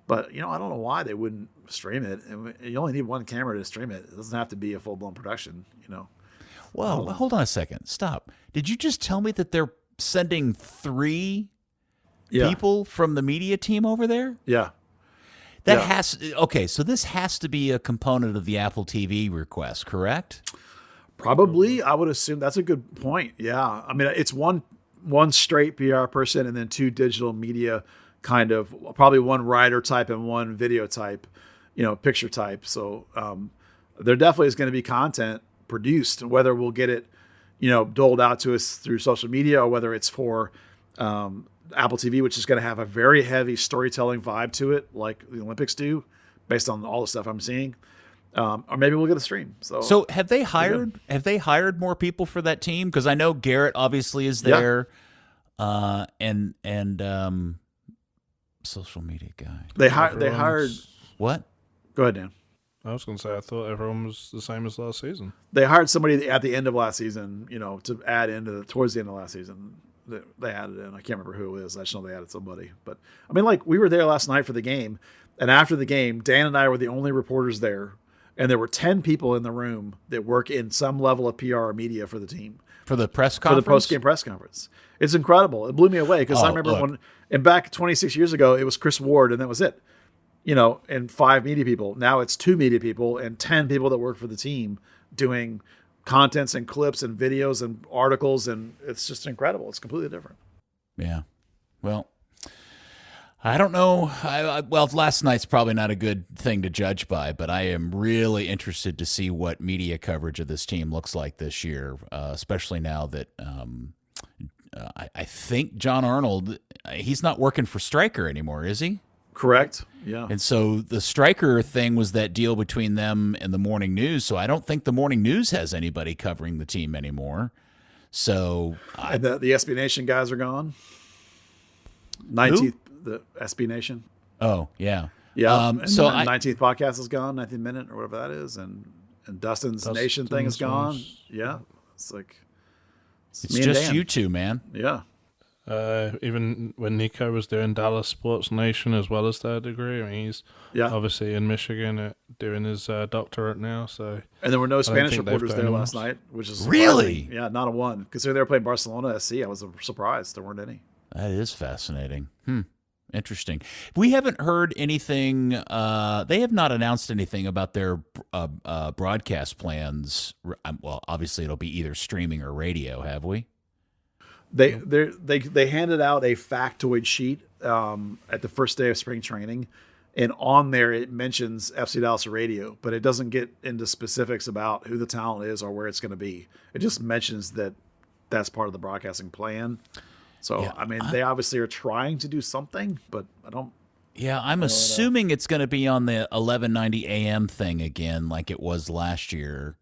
But I don't know why they wouldn't stream it. And you only need one camera to stream it. It doesn't have to be a full blown production. Whoa, hold on a second. Stop. Did you just tell me that they're sending 3 people from the media team over there? Yeah. Okay, so this has to be a component of the Apple TV request, correct? Probably, I would assume. That's a good point. Yeah. I mean, it's one straight PR person and then 2 digital media kind of, probably 1 writer type and 1 video type, picture type. So there definitely is going to be content produced, whether we'll get it, doled out to us through social media or whether it's for Apple TV, which is going to have a very heavy storytelling vibe to it, like the Olympics do, based on all the stuff I'm seeing. Or maybe we'll get a stream. So have they hired more people for that team? Because I know Garrett obviously is there, and social media guy. They hired what? Go ahead, Dan. I was going to say, I thought everyone was the same as last season. They hired somebody at the end of last season, to add towards the end of last season. They added in. I can't remember who it is. I just know they added somebody. But I mean, we were there last night for the game, and after the game, Dan and I were the only reporters there, and there were 10 people in the room that work in some level of PR or media for the team for the press conference, for the post-game press conference. It's incredible. It blew me away because I remember back 26 years ago, it was Chris Ward, and that was it. And 5 media people. Now it's 2 media people and 10 people that work for the team doing contents and clips and videos and articles, and it's just incredible. It's completely different. Yeah. Well, I don't know. Last night's probably not a good thing to judge by, but I am really interested to see what media coverage of this team looks like this year, especially now that I think John Arnold, he's not working for Stryker anymore, is he? Correct. Yeah. And so the Stryker thing was that deal between them and the Morning News. So I don't think the Morning News has anybody covering the team anymore. So and the SB Nation guys are gone. 19th, the SB Nation. Oh yeah, yeah. So 19th podcast is gone. 19th minute or whatever that is, and Dustin's Nation thing is gone. Yeah, it's just you two, man. Yeah. Even when Nico was doing Dallas Sports Nation as well as Third Degree, I mean, he's obviously in Michigan doing his doctorate now. So, and there were no Spanish reporters there last night, which is really surprising. Yeah, not a one. Considering they were playing Barcelona SC, I was surprised there weren't any. That is fascinating. Interesting. We haven't heard anything. They have not announced anything about their broadcast plans. Well, obviously it'll be either streaming or radio. Have we? They handed out a factoid sheet at the first day of spring training, and on there it mentions FC Dallas Radio, but it doesn't get into specifics about who the talent is or where it's going to be. It just mentions that that's part of the broadcasting plan. So I mean, they obviously are trying to do something, but I don't. Yeah, I'm assuming it's going to be on the 1190 AM thing again, like it was last year.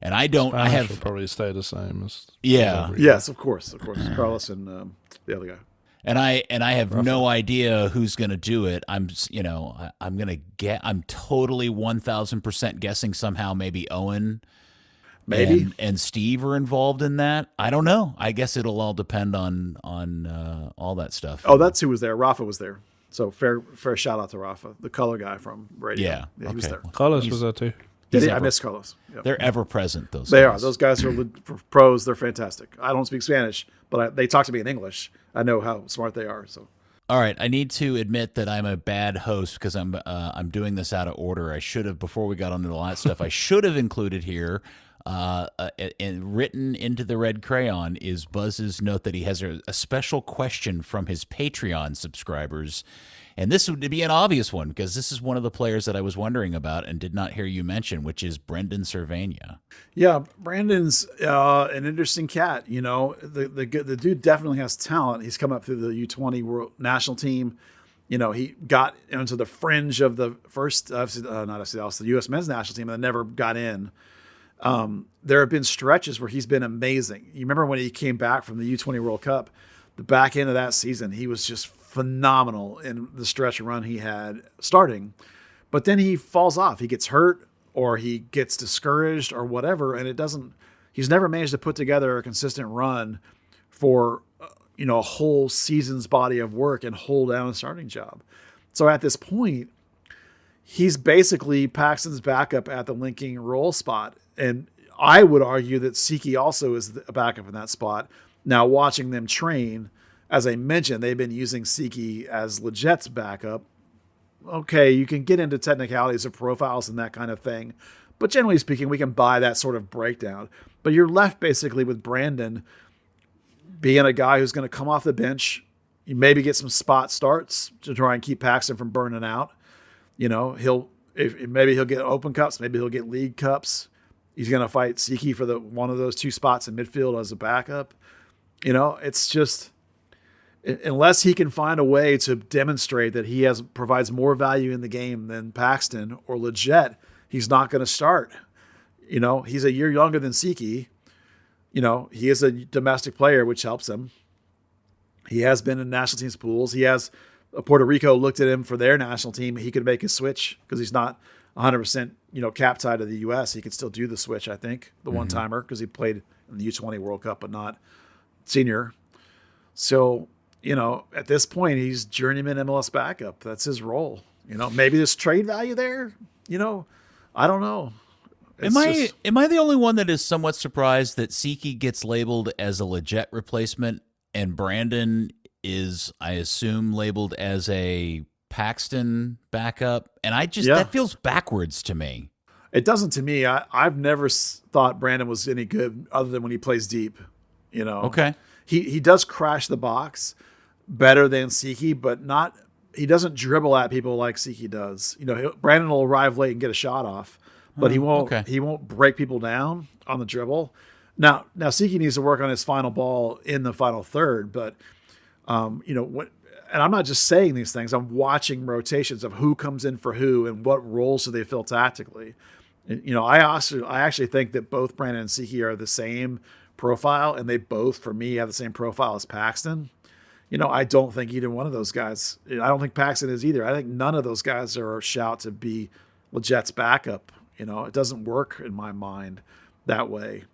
And I don't. Spanish I have will probably stay the same as. Yes, of course, Carlos and the other guy. And I have no idea who's going to do it. I'm totally 1,000% guessing somehow maybe Owen, and Steve are involved in that. I don't know. I guess it'll all depend on all that stuff. Oh, that's who was there. Rafa was there. So fair shout out to Rafa, the color guy from radio. Yeah, he was there. Carlos was there too. I miss Carlos. Yep. They're ever present. They are. Those guys are pros. They're fantastic. I don't speak Spanish, but they talk to me in English. I know how smart they are. So, all right. I need to admit that I'm a bad host because I'm doing this out of order. I should have, before we got onto the last stuff, I should have included here, and written into the red crayon is Buzz's note that he has a special question from his Patreon subscribers. And this would be an obvious one because this is one of the players that I was wondering about and did not hear you mention, which is Brendan Cervania. Yeah, Brandon's an interesting cat. You know, the dude definitely has talent. He's come up through the U20 World National Team. You know, he got into the fringe of the first, the U.S. men's national team and then never got in. There have been stretches where he's been amazing. You remember when he came back from the U20 World Cup, the back end of that season, he was just phenomenal in the stretch run he had starting. But then he falls off. He gets hurt or he gets discouraged or whatever, and he's never managed to put together a consistent run for a whole season's body of work and hold down a starting job. So at this point, he's basically Paxton's backup at the linking role spot. And I would argue that Siki also is a backup in that spot. Now, watching them train, as I mentioned, they've been using Siki as Leget's backup. Okay, you can get into technicalities of profiles and that kind of thing. But generally speaking, we can buy that sort of breakdown. But you're left basically with Brandon being a guy who's going to come off the bench. You maybe get some spot starts to try and keep Paxton from burning out. You know, maybe he'll get Open Cups, maybe he'll get League Cups. He's going to fight Siki for one of those two spots in midfield as a backup. You know, it's just, unless he can find a way to demonstrate that he provides more value in the game than Paxton or Leget, he's not going to start. You know, he's a year younger than Siki. You know, he is a domestic player, which helps him. He has been in national team's pools. Puerto Rico looked at him for their national team. He could make a switch because he's not 100%, cap tied to the U.S. He could still do the switch, I think, the one-timer, because he played in the U20 World Cup, but not senior. So, at this point, he's journeyman MLS backup. That's his role. Maybe there's trade value there. I don't know. Am I the only one that is somewhat surprised that Siki gets labeled as a Leget replacement and Brandon is, I assume, labeled as a Paxton backup? And that feels backwards to me. It doesn't to me. I've never thought Brandon was any good other than when he plays deep. Okay. He does crash the box better than Siki, but he doesn't dribble at people like Siki does. Brandon will arrive late and get a shot off. But he won't. Okay. He won't break people down on the dribble. Now Siki needs to work on his final ball in the final third. But and I'm not just saying these things. I'm watching rotations of who comes in for who and what roles do they fill tactically. And, I actually think that both Brandon and Siki are the same profile, and they both, for me, have the same profile as Paxton. I don't think either one of those guys. I don't think Paxton is either. I think none of those guys are a shout to be Leget's backup. It doesn't work in my mind that way.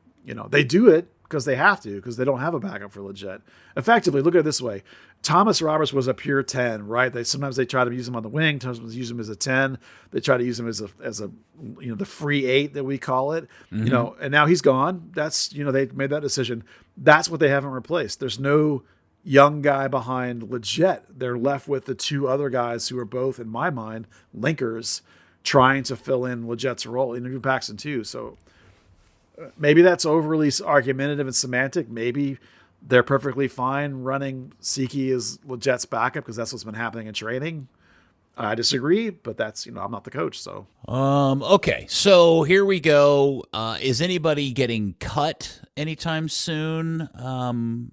They do it because they have to, because they don't have a backup for Leget. Effectively, look at it this way. Thomas Roberts was a pure 10, right? Sometimes they try to use him on the wing. Sometimes they use him as a 10. They try to use him as a the free 8 that we call it. Mm-hmm. And now he's gone. That's, they made that decision. That's what they haven't replaced. There's no young guy behind Leget. They're left with the two other guys who are both, in my mind, linkers, trying to fill in Leget's role, and even Paxton too. So maybe that's overly argumentative and semantic. Maybe they're perfectly fine running Siki as Leget's backup because that's what's been happening in training. I disagree, but that's, I'm not the coach. So, okay. So here we go. Is anybody getting cut anytime soon?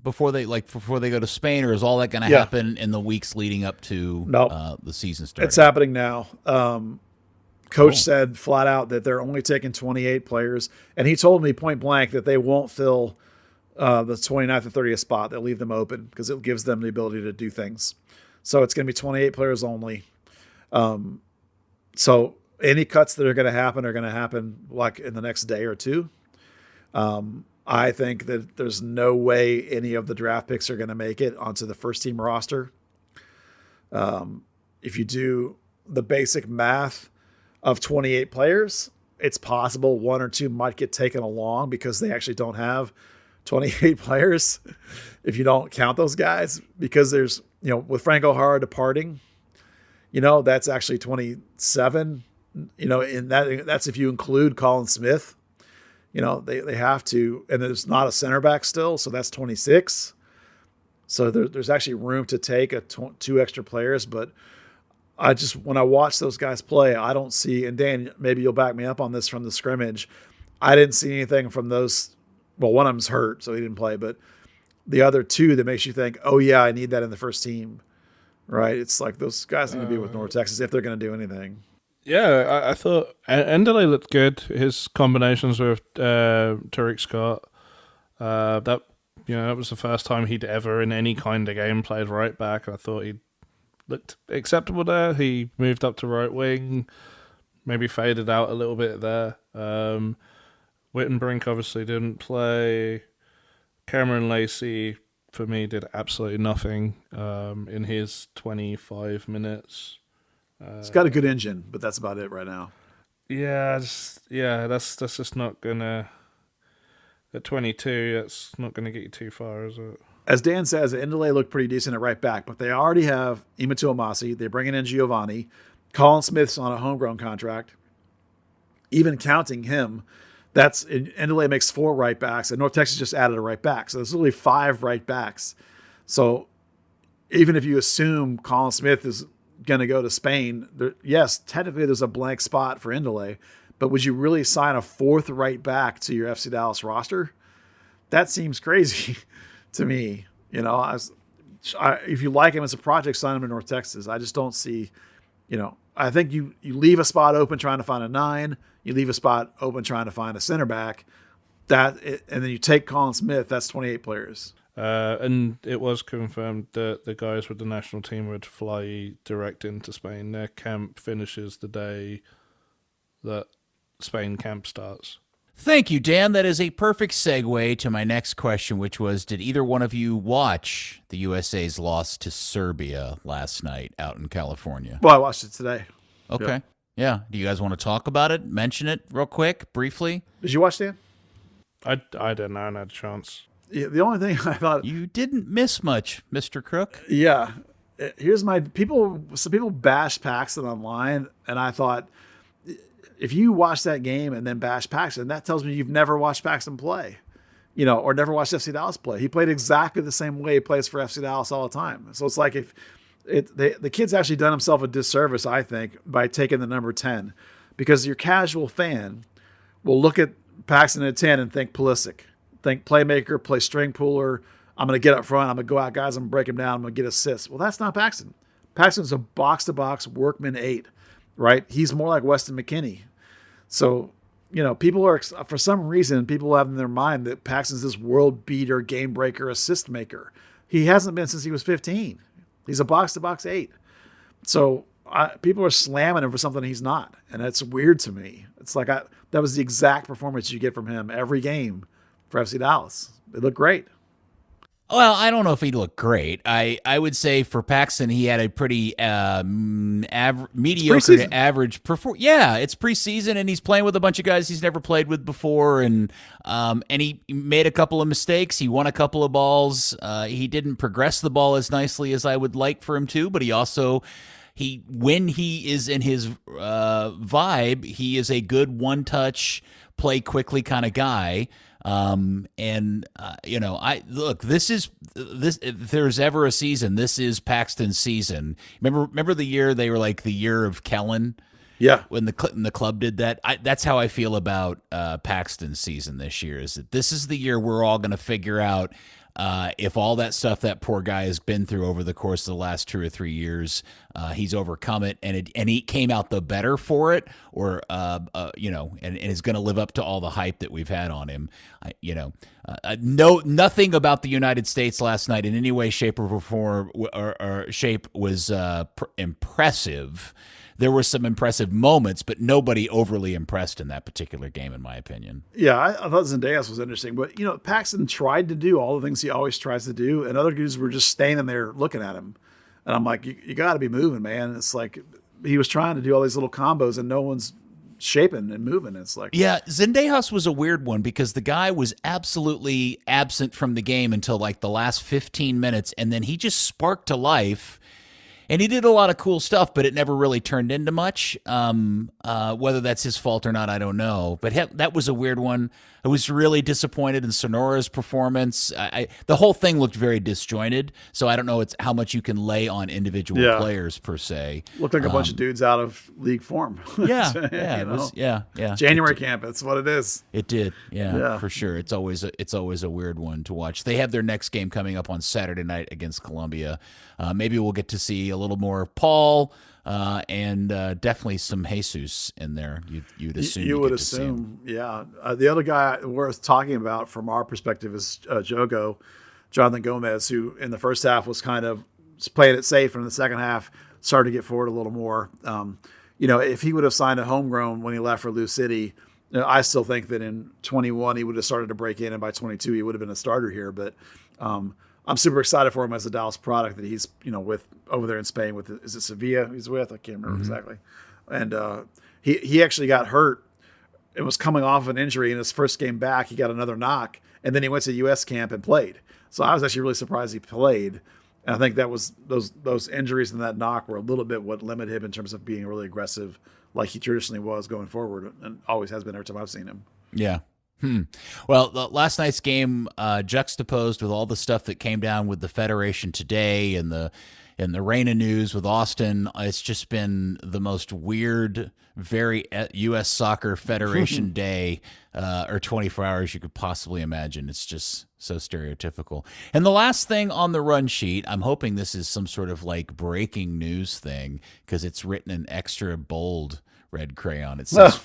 Before they go to Spain, or is all that going to happen in the weeks leading up to the season starting? It's happening now. Coach said flat out that they're only taking 28 players. And he told me point blank that they won't fill the 29th and 30th spot. They'll leave them open because it gives them the ability to do things. So it's going to be 28 players only. So any cuts that are going to happen like in the next day or two. I think that there's no way any of the draft picks are going to make it onto the first team roster. If you do the basic math of 28 players, it's possible one or two might get taken along because they actually don't have 28 players if you don't count those guys, because there's, with Franco Jara departing, that's actually 27, in that's if you include Colin Smith, they have to, and there's not a center back still. So that's 26. So there's actually room to take two extra players, but when I watch those guys play, I don't see, and Dan, maybe you'll back me up on this from the scrimmage, I didn't see anything from those. Well, one of them's hurt, so he didn't play, but the other two that makes you think, oh yeah, I need that in the first team, right? It's like those guys need to be with North Texas if they're going to do anything. Yeah, I thought Enderley looked good. His combinations with Tariq Scott, that was the first time he'd ever in any kind of game played right back. I thought he looked acceptable there. He moved up to right wing, maybe faded out a little bit there. Wittenbrink obviously didn't play. Cameron Lacey, for me, did absolutely nothing in his 25 minutes. It's got a good engine, but that's about it right now. Yeah, that's just not gonna. At 22, that's not gonna get you too far, is it? As Dan says, Indele looked pretty decent at right back, but they already have Imatu Amasi. They're bringing in Geovane. Colin Smith's on a homegrown contract. Even counting him, Indele makes 4 right backs, and North Texas just added a right back. So there's literally 5 right backs. So even if you assume Colin Smith is going to go to Spain, yes, technically there's a blank spot for Indele, but would you really sign a 4th right back to your FC Dallas roster? That seems crazy to me. If you like him as a project, sign him to North Texas. I just don't see, I think you leave a spot open trying to find a 9, you leave a spot open trying to find a center back, and then you take Colin Smith, that's 28 players. And it was confirmed that the guys with the national team would fly direct into Spain. Their camp finishes the day that Spain camp starts. Thank you, Dan. That is a perfect segue to my next question, which was, did either one of you watch the USA's loss to Serbia last night out in California? Well, I watched it today. Okay. Yep. Yeah. Do you guys want to talk about it? Mention it real quick, briefly? Did you watch, Dan? I didn't. I had a chance. Yeah, the only thing I thought... You didn't miss much, Mr. Crooke. Yeah. Here's some people bash Paxton online, and I thought, if you watch that game and then bash Paxton, that tells me you've never watched Paxton play, or never watched FC Dallas play. He played exactly the same way he plays for FC Dallas all the time. So it's like the kid's actually done himself a disservice, I think, by taking the number 10, because your casual fan will look at Paxton at 10 and think Pulisic, think playmaker, play string puller. I'm going to get up front. I'm going to go out, guys. I'm going to break him down. I'm going to get assists. Well, that's not Paxton. Paxton's a box-to-box workman 8, right? He's more like Weston McKennie. So, people are, for some reason, people have in their mind that Paxton's this world beater, game breaker, assist maker. He hasn't been since he was 15. He's a box-to-box 8. So people are slamming him for something he's not. And it's weird to me. It's like that was the exact performance you get from him every game for FC Dallas. They look great. Well, I don't know if he looked great. I would say for Paxton, he had a pretty mediocre to average performance. Yeah, it's preseason, and he's playing with a bunch of guys he's never played with before, and he made a couple of mistakes. He won a couple of balls. He didn't progress the ball as nicely as I would like for him to, but he also... when he is in his vibe, he is a good one-touch, play quickly kind of guy. If there's ever a season, this is Paxton's season. Remember the year they were like the year of Kellen? Yeah. When the club did that, that's how I feel about Paxton's season this year. Is that this is the year we're all going to figure out if all that stuff that poor guy has been through over the course of the last 2 or 3 years, he's overcome it, and he came out the better for it, or and is going to live up to all the hype that we've had on him. Nothing about the United States last night in any way, shape, or form or shape was impressive. There were some impressive moments, but nobody overly impressed in that particular game, in my opinion. Yeah, I thought Zendejas was interesting. But, Paxton tried to do all the things he always tries to do, and other dudes were just standing there looking at him. And I'm like, you got to be moving, man. It's like he was trying to do all these little combos, and no one's shaping and moving. It's like... Yeah, Zendejas was a weird one because the guy was absolutely absent from the game until like the last 15 minutes, and then he just sparked to life. And he did a lot of cool stuff, but it never really turned into much. Whether that's his fault or not, I don't know. But that was a weird one. I was really disappointed in Sonora's performance. The whole thing looked very disjointed, so I don't know how much you can lay on individual players per se. Looked like a bunch of dudes out of league form. Yeah. January camp, that's what it is. It did, yeah, for sure. It's always a weird one to watch. They have their next game coming up on Saturday night against Columbia. Maybe we'll get to see a little more Paul and definitely some Jesus in there. You'd assume. You would assume, yeah. The other guy worth talking about from our perspective is Jonathan Gomez, who in the first half was kind of playing it safe, and in the second half started to get forward a little more. If he would have signed a homegrown when he left for Lou City, I still think that in 21 he would have started to break in, and by 22 he would have been a starter here. But I'm super excited for him as a Dallas product that he's with over there in Spain with, is it Sevilla he's with? I can't remember exactly. And he actually got hurt. It was coming off an injury in his first game back. He got another knock, and then he went to U.S. camp and played. So I was actually really surprised he played. And I think that was those injuries and that knock were a little bit what limited him in terms of being really aggressive, like he traditionally was going forward, and always has been every time I've seen him. Yeah. Well, last night's game juxtaposed with all the stuff that came down with the Federation today and the Reina news with Austin, it's just been the most weird, very U.S. Soccer Federation day or 24 hours you could possibly imagine. It's just so stereotypical. And the last thing on the run sheet, I'm hoping this is some sort of like breaking news thing because it's written in extra bold red crayon. It says...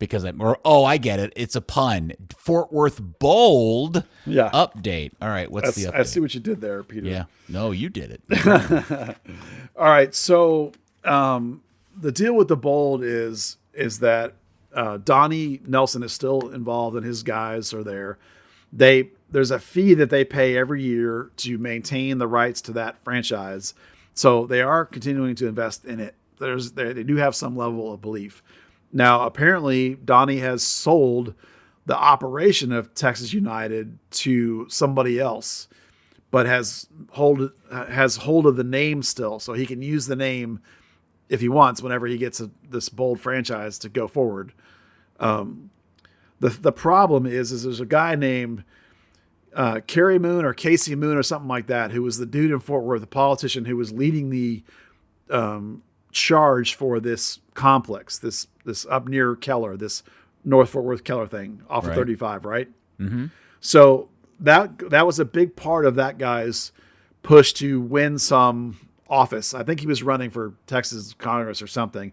I get it. It's a pun. Fort Worth Bold update. All right, what's the update? I see what you did there, Peter. Yeah. No, you did it. All right, so the deal with the Bold is that Donnie Nelson is still involved and his guys are there. There's a fee that they pay every year to maintain the rights to that franchise. So they are continuing to invest in it. They do have some level of belief. Now, apparently, Donnie has sold the operation of Texas United to somebody else, but has hold of the name still, so he can use the name if he wants whenever he gets this Bold franchise to go forward. The problem is there's a guy named Kerry Moon or Casey Moon or something like that, who was the dude in Fort Worth, the politician who was leading the charge for this complex, this up near Keller, this North Fort Worth Keller thing off of 35, right? Mm-hmm. So that was a big part of that guy's push to win some office. I think he was running for Texas Congress or something.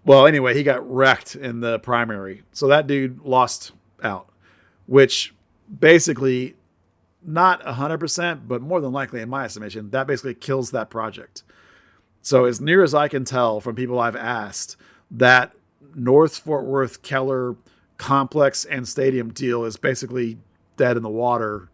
Well, anyway, he got wrecked in the primary. So that dude lost out, which basically not 100%, but more than likely, in my estimation, that basically kills that project. So as near as I can tell from people I've asked, that North Fort Worth Keller complex and stadium deal is basically dead in the water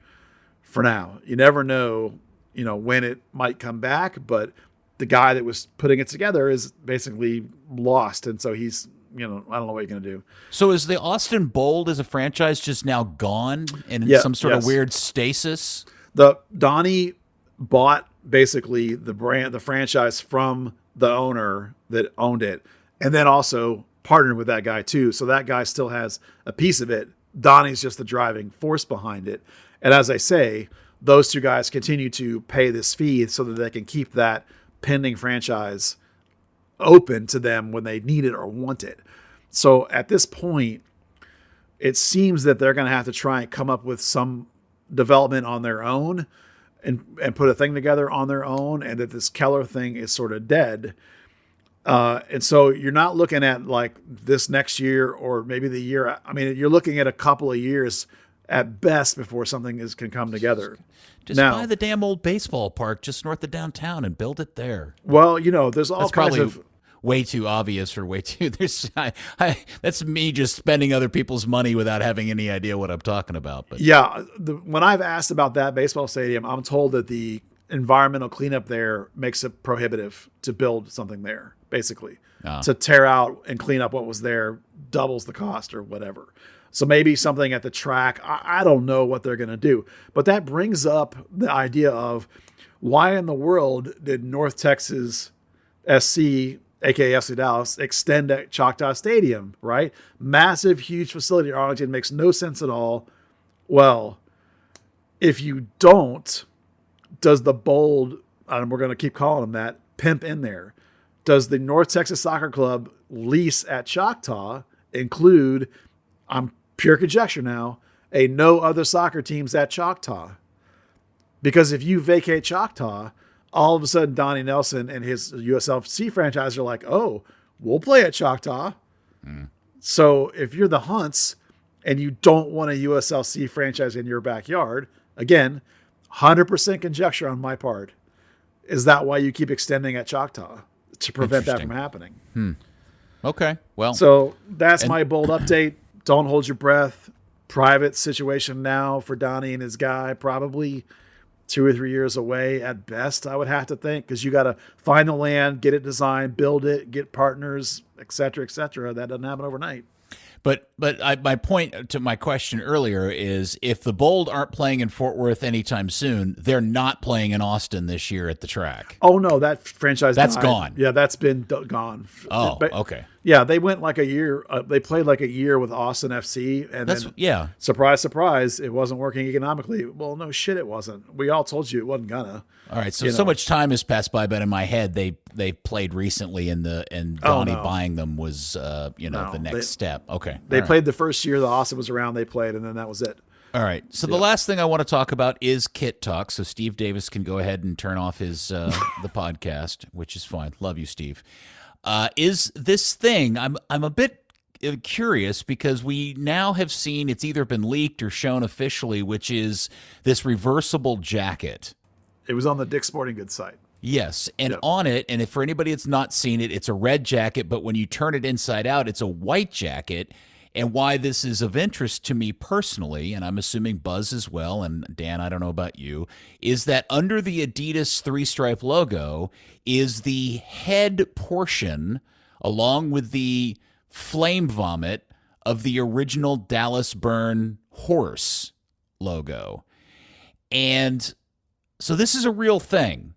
for now. You never know, when it might come back, but the guy that was putting it together is basically lost. And so he's, I don't know what you're going to do. So is the Austin Bold as a franchise just now gone and in some sort of weird stasis? The Donnie bought basically the franchise from the owner that owned it, and then also partnered with that guy too. So that guy still has a piece of it. Donnie's just the driving force behind it. And as I say, those two guys continue to pay this fee so that they can keep that pending franchise open to them when they need it or want it. So at this point, it seems that they're going to have to try and come up with some development on their own and put a thing together on their own, and that this Keller thing is sort of dead. And so you're not looking at like this next year or maybe the year. I mean, you're looking at a couple of years at best before something can come together. Just buy the damn old baseball park just north of downtown and build it there. Well, there's all That's kinds probably of way too obvious or way too. That's me just spending other people's money without having any idea what I'm talking about. But yeah, when I've asked about that baseball stadium, I'm told that the environmental cleanup there makes it prohibitive to build something there. Basically, to tear out and clean up what was there doubles the cost or whatever. So maybe something at the track. I don't know what they're going to do, but that brings up the idea of why in the world did North Texas SC, aka FC Dallas, extend at Choctaw Stadium, right? Massive, huge facility in Arlington, makes no sense at all. Well, if you don't, does the bold, and we're going to keep calling them that, pimp in there? Does the North Texas Soccer Club lease at Choctaw include, I'm pure conjecture now, a no other soccer teams at Choctaw? Because if you vacate Choctaw, all of a sudden Donnie Nelson and his USLC franchise are like, oh, we'll play at Choctaw. So if you're the Hunts and you don't want a USLC franchise in your backyard, again, 100% conjecture on my part, is that why you keep extending at Choctaw? To prevent that from happening. Okay, well. So that's my bold update. Don't hold your breath. Private situation now for Donnie and his guy, probably 2 or 3 years away at best, I would have to think, because you got to find the land, get it designed, build it, get partners, et cetera, et cetera. That doesn't happen overnight. But my point to my question earlier is, if the Bold aren't playing in Fort Worth anytime soon, they're not playing in Austin this year at the track. Oh no, that franchise that's died. gone. Yeah, that's been gone. Oh, okay. Yeah, they went like a year. They played like a year with Austin FC, and then surprise, surprise, it wasn't working economically. Well, no shit, it wasn't. We all told you it wasn't gonna. All right, so much time has passed by, but in my head, they played recently, and Donnie buying them was the next step. Okay, they played the first year that Austin was around. They played, and then that was it. All right. So the last thing I want to talk about is kit talk. So Steve Davis can go ahead and turn off his the podcast, which is fine. Love you, Steve. Is this thing? I'm a bit curious because we now have seen it's either been leaked or shown officially, which is this reversible jacket. It was on the Dick's Sporting Goods site. Yes, and on it, and if for anybody that's not seen it, it's a red jacket, but when you turn it inside out, it's a white jacket. And why this is of interest to me personally, and I'm assuming Buzz as well, and Dan, I don't know about you, is that under the Adidas three-stripe logo is the head portion, along with the flame vomit of the original Dallas Burn horse logo. And so this is a real thing.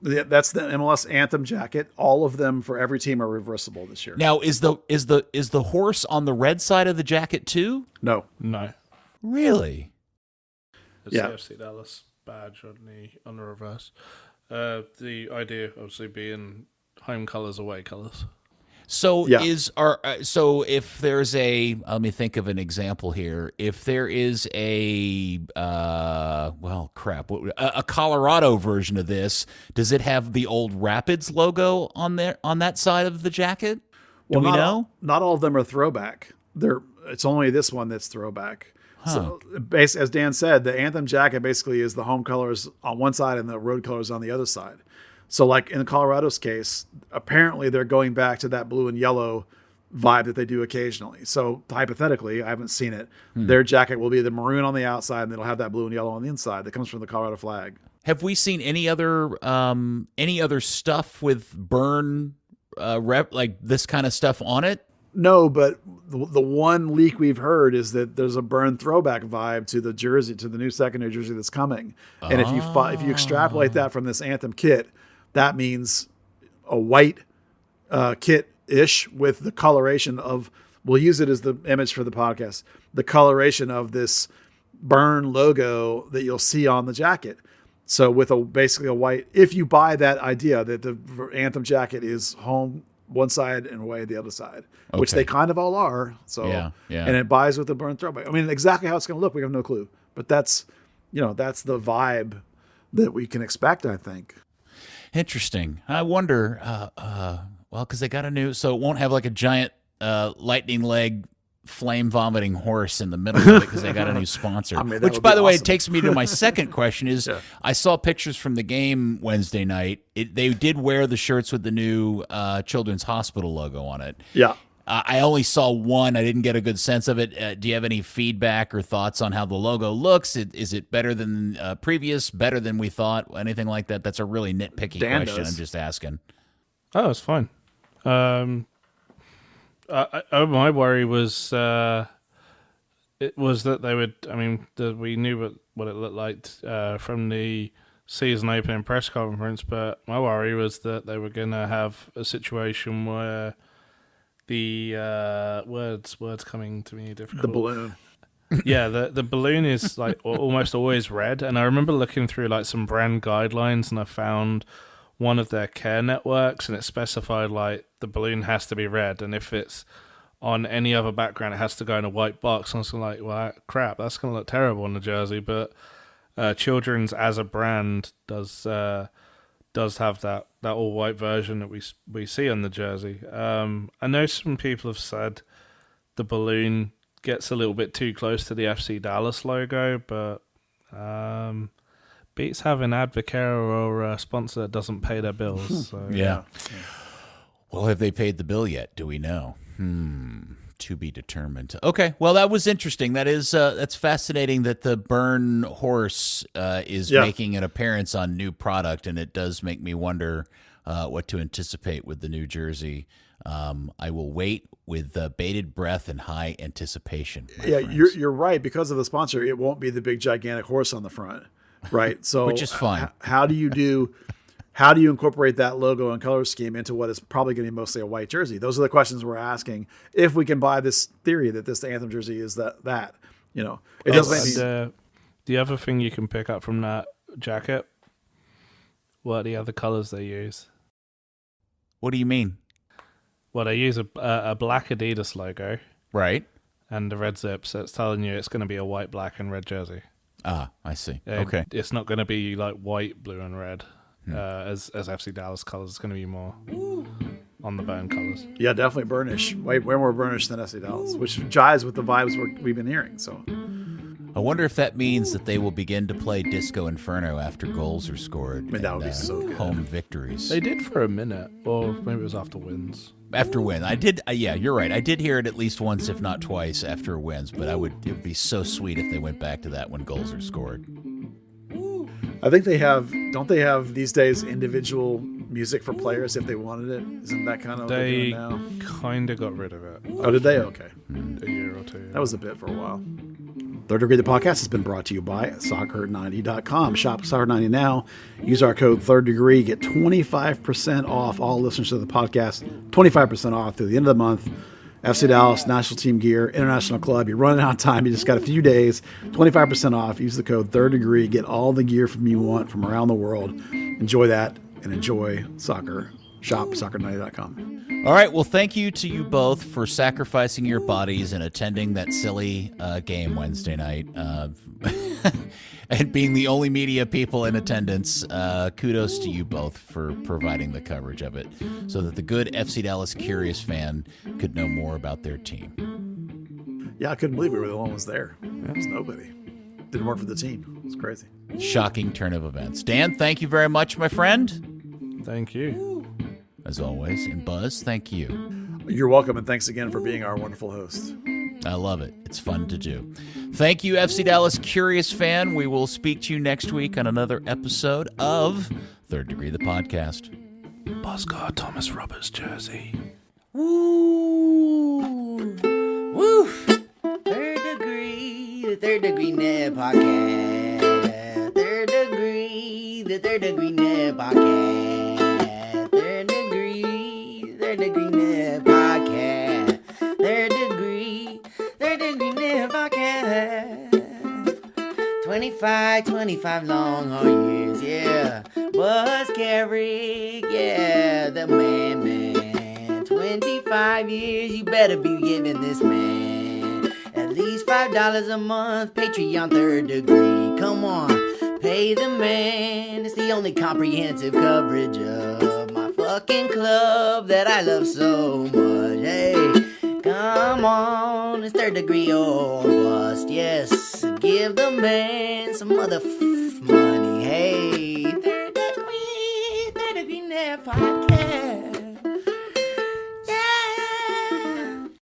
That's the MLS anthem jacket. All of them for every team are reversible this year. Now, is the horse on the red side of the jacket too? No. Really? It's the FC Dallas badge on the reverse. The idea obviously being home colors, away colors. So so if there's let me think of an example here. If there is a Colorado version of this, does it have the old Rapids logo on that side of the jacket? Do we know? Not all of them are throwback. It's only this one that's throwback. Huh. So, as Dan said, the anthem jacket basically is the home colors on one side and the road colors on the other side. So like in Colorado's case, apparently they're going back to that blue and yellow vibe that they do occasionally. So hypothetically, I haven't seen it. Their jacket will be the maroon on the outside and it'll have that blue and yellow on the inside that comes from the Colorado flag. Have we seen any other stuff with burn like this kind of stuff on it? No, but the one leak we've heard is that there's a burn throwback vibe to the jersey, to the new secondary jersey that's coming. And if you extrapolate that from this anthem kit, that means a white kit-ish with the coloration of, we'll use it as the image for the podcast, the coloration of this burn logo that you'll see on the jacket. So with basically a white, if you buy that idea that the anthem jacket is home one side and away the other side, which they kind of all are. So, and it buys with the burn throwback. I mean, exactly how it's going to look, we have no clue, but that's the vibe that we can expect, I think. Interesting. I wonder, because they got a new, so it won't have like a giant lightning leg flame vomiting horse in the middle of it because they got a new sponsor. Which, by the way, takes me to my second question is, I saw pictures from the game Wednesday night. They did wear the shirts with the new Children's Hospital logo on it. Yeah. I only saw one. I didn't get a good sense of it. Do you have any feedback or thoughts on how the logo looks? Is it better than previous, better than we thought, anything like that? That's a really nitpicky question. I'm just asking. Oh, it's fine. My worry was it was that they would. I mean, we knew what it looked like from the season opening press conference, but my worry was that they were going to have a situation where the words coming to me difficult. The balloon. Yeah, the balloon is like almost always red, and I remember looking through like some brand guidelines, and I found one of their care networks, and it specified like the balloon has to be red, and if it's on any other background, it has to go in a white box. And I was like, well, crap, that's going to look terrible on the jersey, but Children's as a brand does have that all white version that we see on the jersey. I know some people have said the balloon gets a little bit too close to the FC Dallas logo, but beats having advocate or a sponsor that doesn't pay their bills. So. Yeah. Well, have they paid the bill yet? Do we know? To be determined. Okay, well, that was interesting. That's fascinating that the burn horse is making an appearance on new product, and it does make me wonder what to anticipate with the new jersey. I will wait with bated breath and high anticipation. Yeah, friends. you're right. Because of the sponsor, it won't be the big gigantic horse on the front, right? So which is fine. How do you incorporate that logo and color scheme into what is probably going to be mostly a white jersey? Those are the questions we're asking. If we can buy this theory that this anthem jersey is that you know, it doesn't. The other thing you can pick up from that jacket, what are the other colors they use? What do you mean? Well, they use a black Adidas logo, Right. and the red zips. So it's telling you it's going to be a white, black, and red jersey. Ah, I see. And Okay. it's not going to be like white, blue, and red. As FC Dallas colors, it's going to be more on the burn colors. Yeah, definitely burnish. Way more burnish than FC Dallas, which jives with the vibes we've been hearing. So I wonder if that means that they will begin to play Disco Inferno after goals are scored. I mean, that would be so good. Home victories. They did for a minute, or maybe it was after wins. After win, I did. Yeah, you're right. I did hear it at least once, if not twice, after wins. But it would be so sweet if they went back to that when goals are scored. I think don't they have these days individual music for players if they wanted it? Isn't that kind of what they're They doing now? kind of got rid of it Oh, did they? Okay. a year or two. That was a bit for a while. Third Degree, the podcast, has been brought to you by soccer90.com. Shop Soccer90 now. Use our code Third Degree. Get 25% off all listeners to the podcast. 25% off through the end of the month. FC Dallas, national team gear, international club. You're running out of time. You just got a few days. 25% off. Use the code Third Degree. Get all the gear from you want from around the world. Enjoy that and enjoy soccer. Shop soccer90.com. All right. Well, thank you to you both for sacrificing your bodies and attending that silly game Wednesday night. And being the only media people in attendance. Kudos to you both for providing the coverage of it so that the good FC Dallas curious fan could know more about their team. Yeah, I couldn't believe we were the only ones there. There was nobody. Didn't work for the team. It was crazy. Shocking turn of events. Dan, thank you very much, my friend. Thank you. As always. And Buzz, thank you. You're welcome, and thanks again for being our wonderful host. I love it. It's fun to do. Thank you, FC Dallas Curious Fan. We will speak to you next week on another episode of Third Degree, the podcast. Buzz got Thomas Roberts jersey. Woo! Woo! Third Degree, the Third Degree Net Podcast. Third Degree, the Third Degree Net Podcast. Third Degree Net Podcast. Third Degree Net Podcast. 25 long hard years, yeah. Buzz Carrick, yeah, the man. 25 years, you better be giving this man at least $5 a month. Patreon Third Degree, come on, pay the man. It's the only comprehensive coverage of my fucking club that I love so much. Hey, come on, it's Third Degree or bust. Yes, give the man some money. Hey, Third Degree Net Podcast.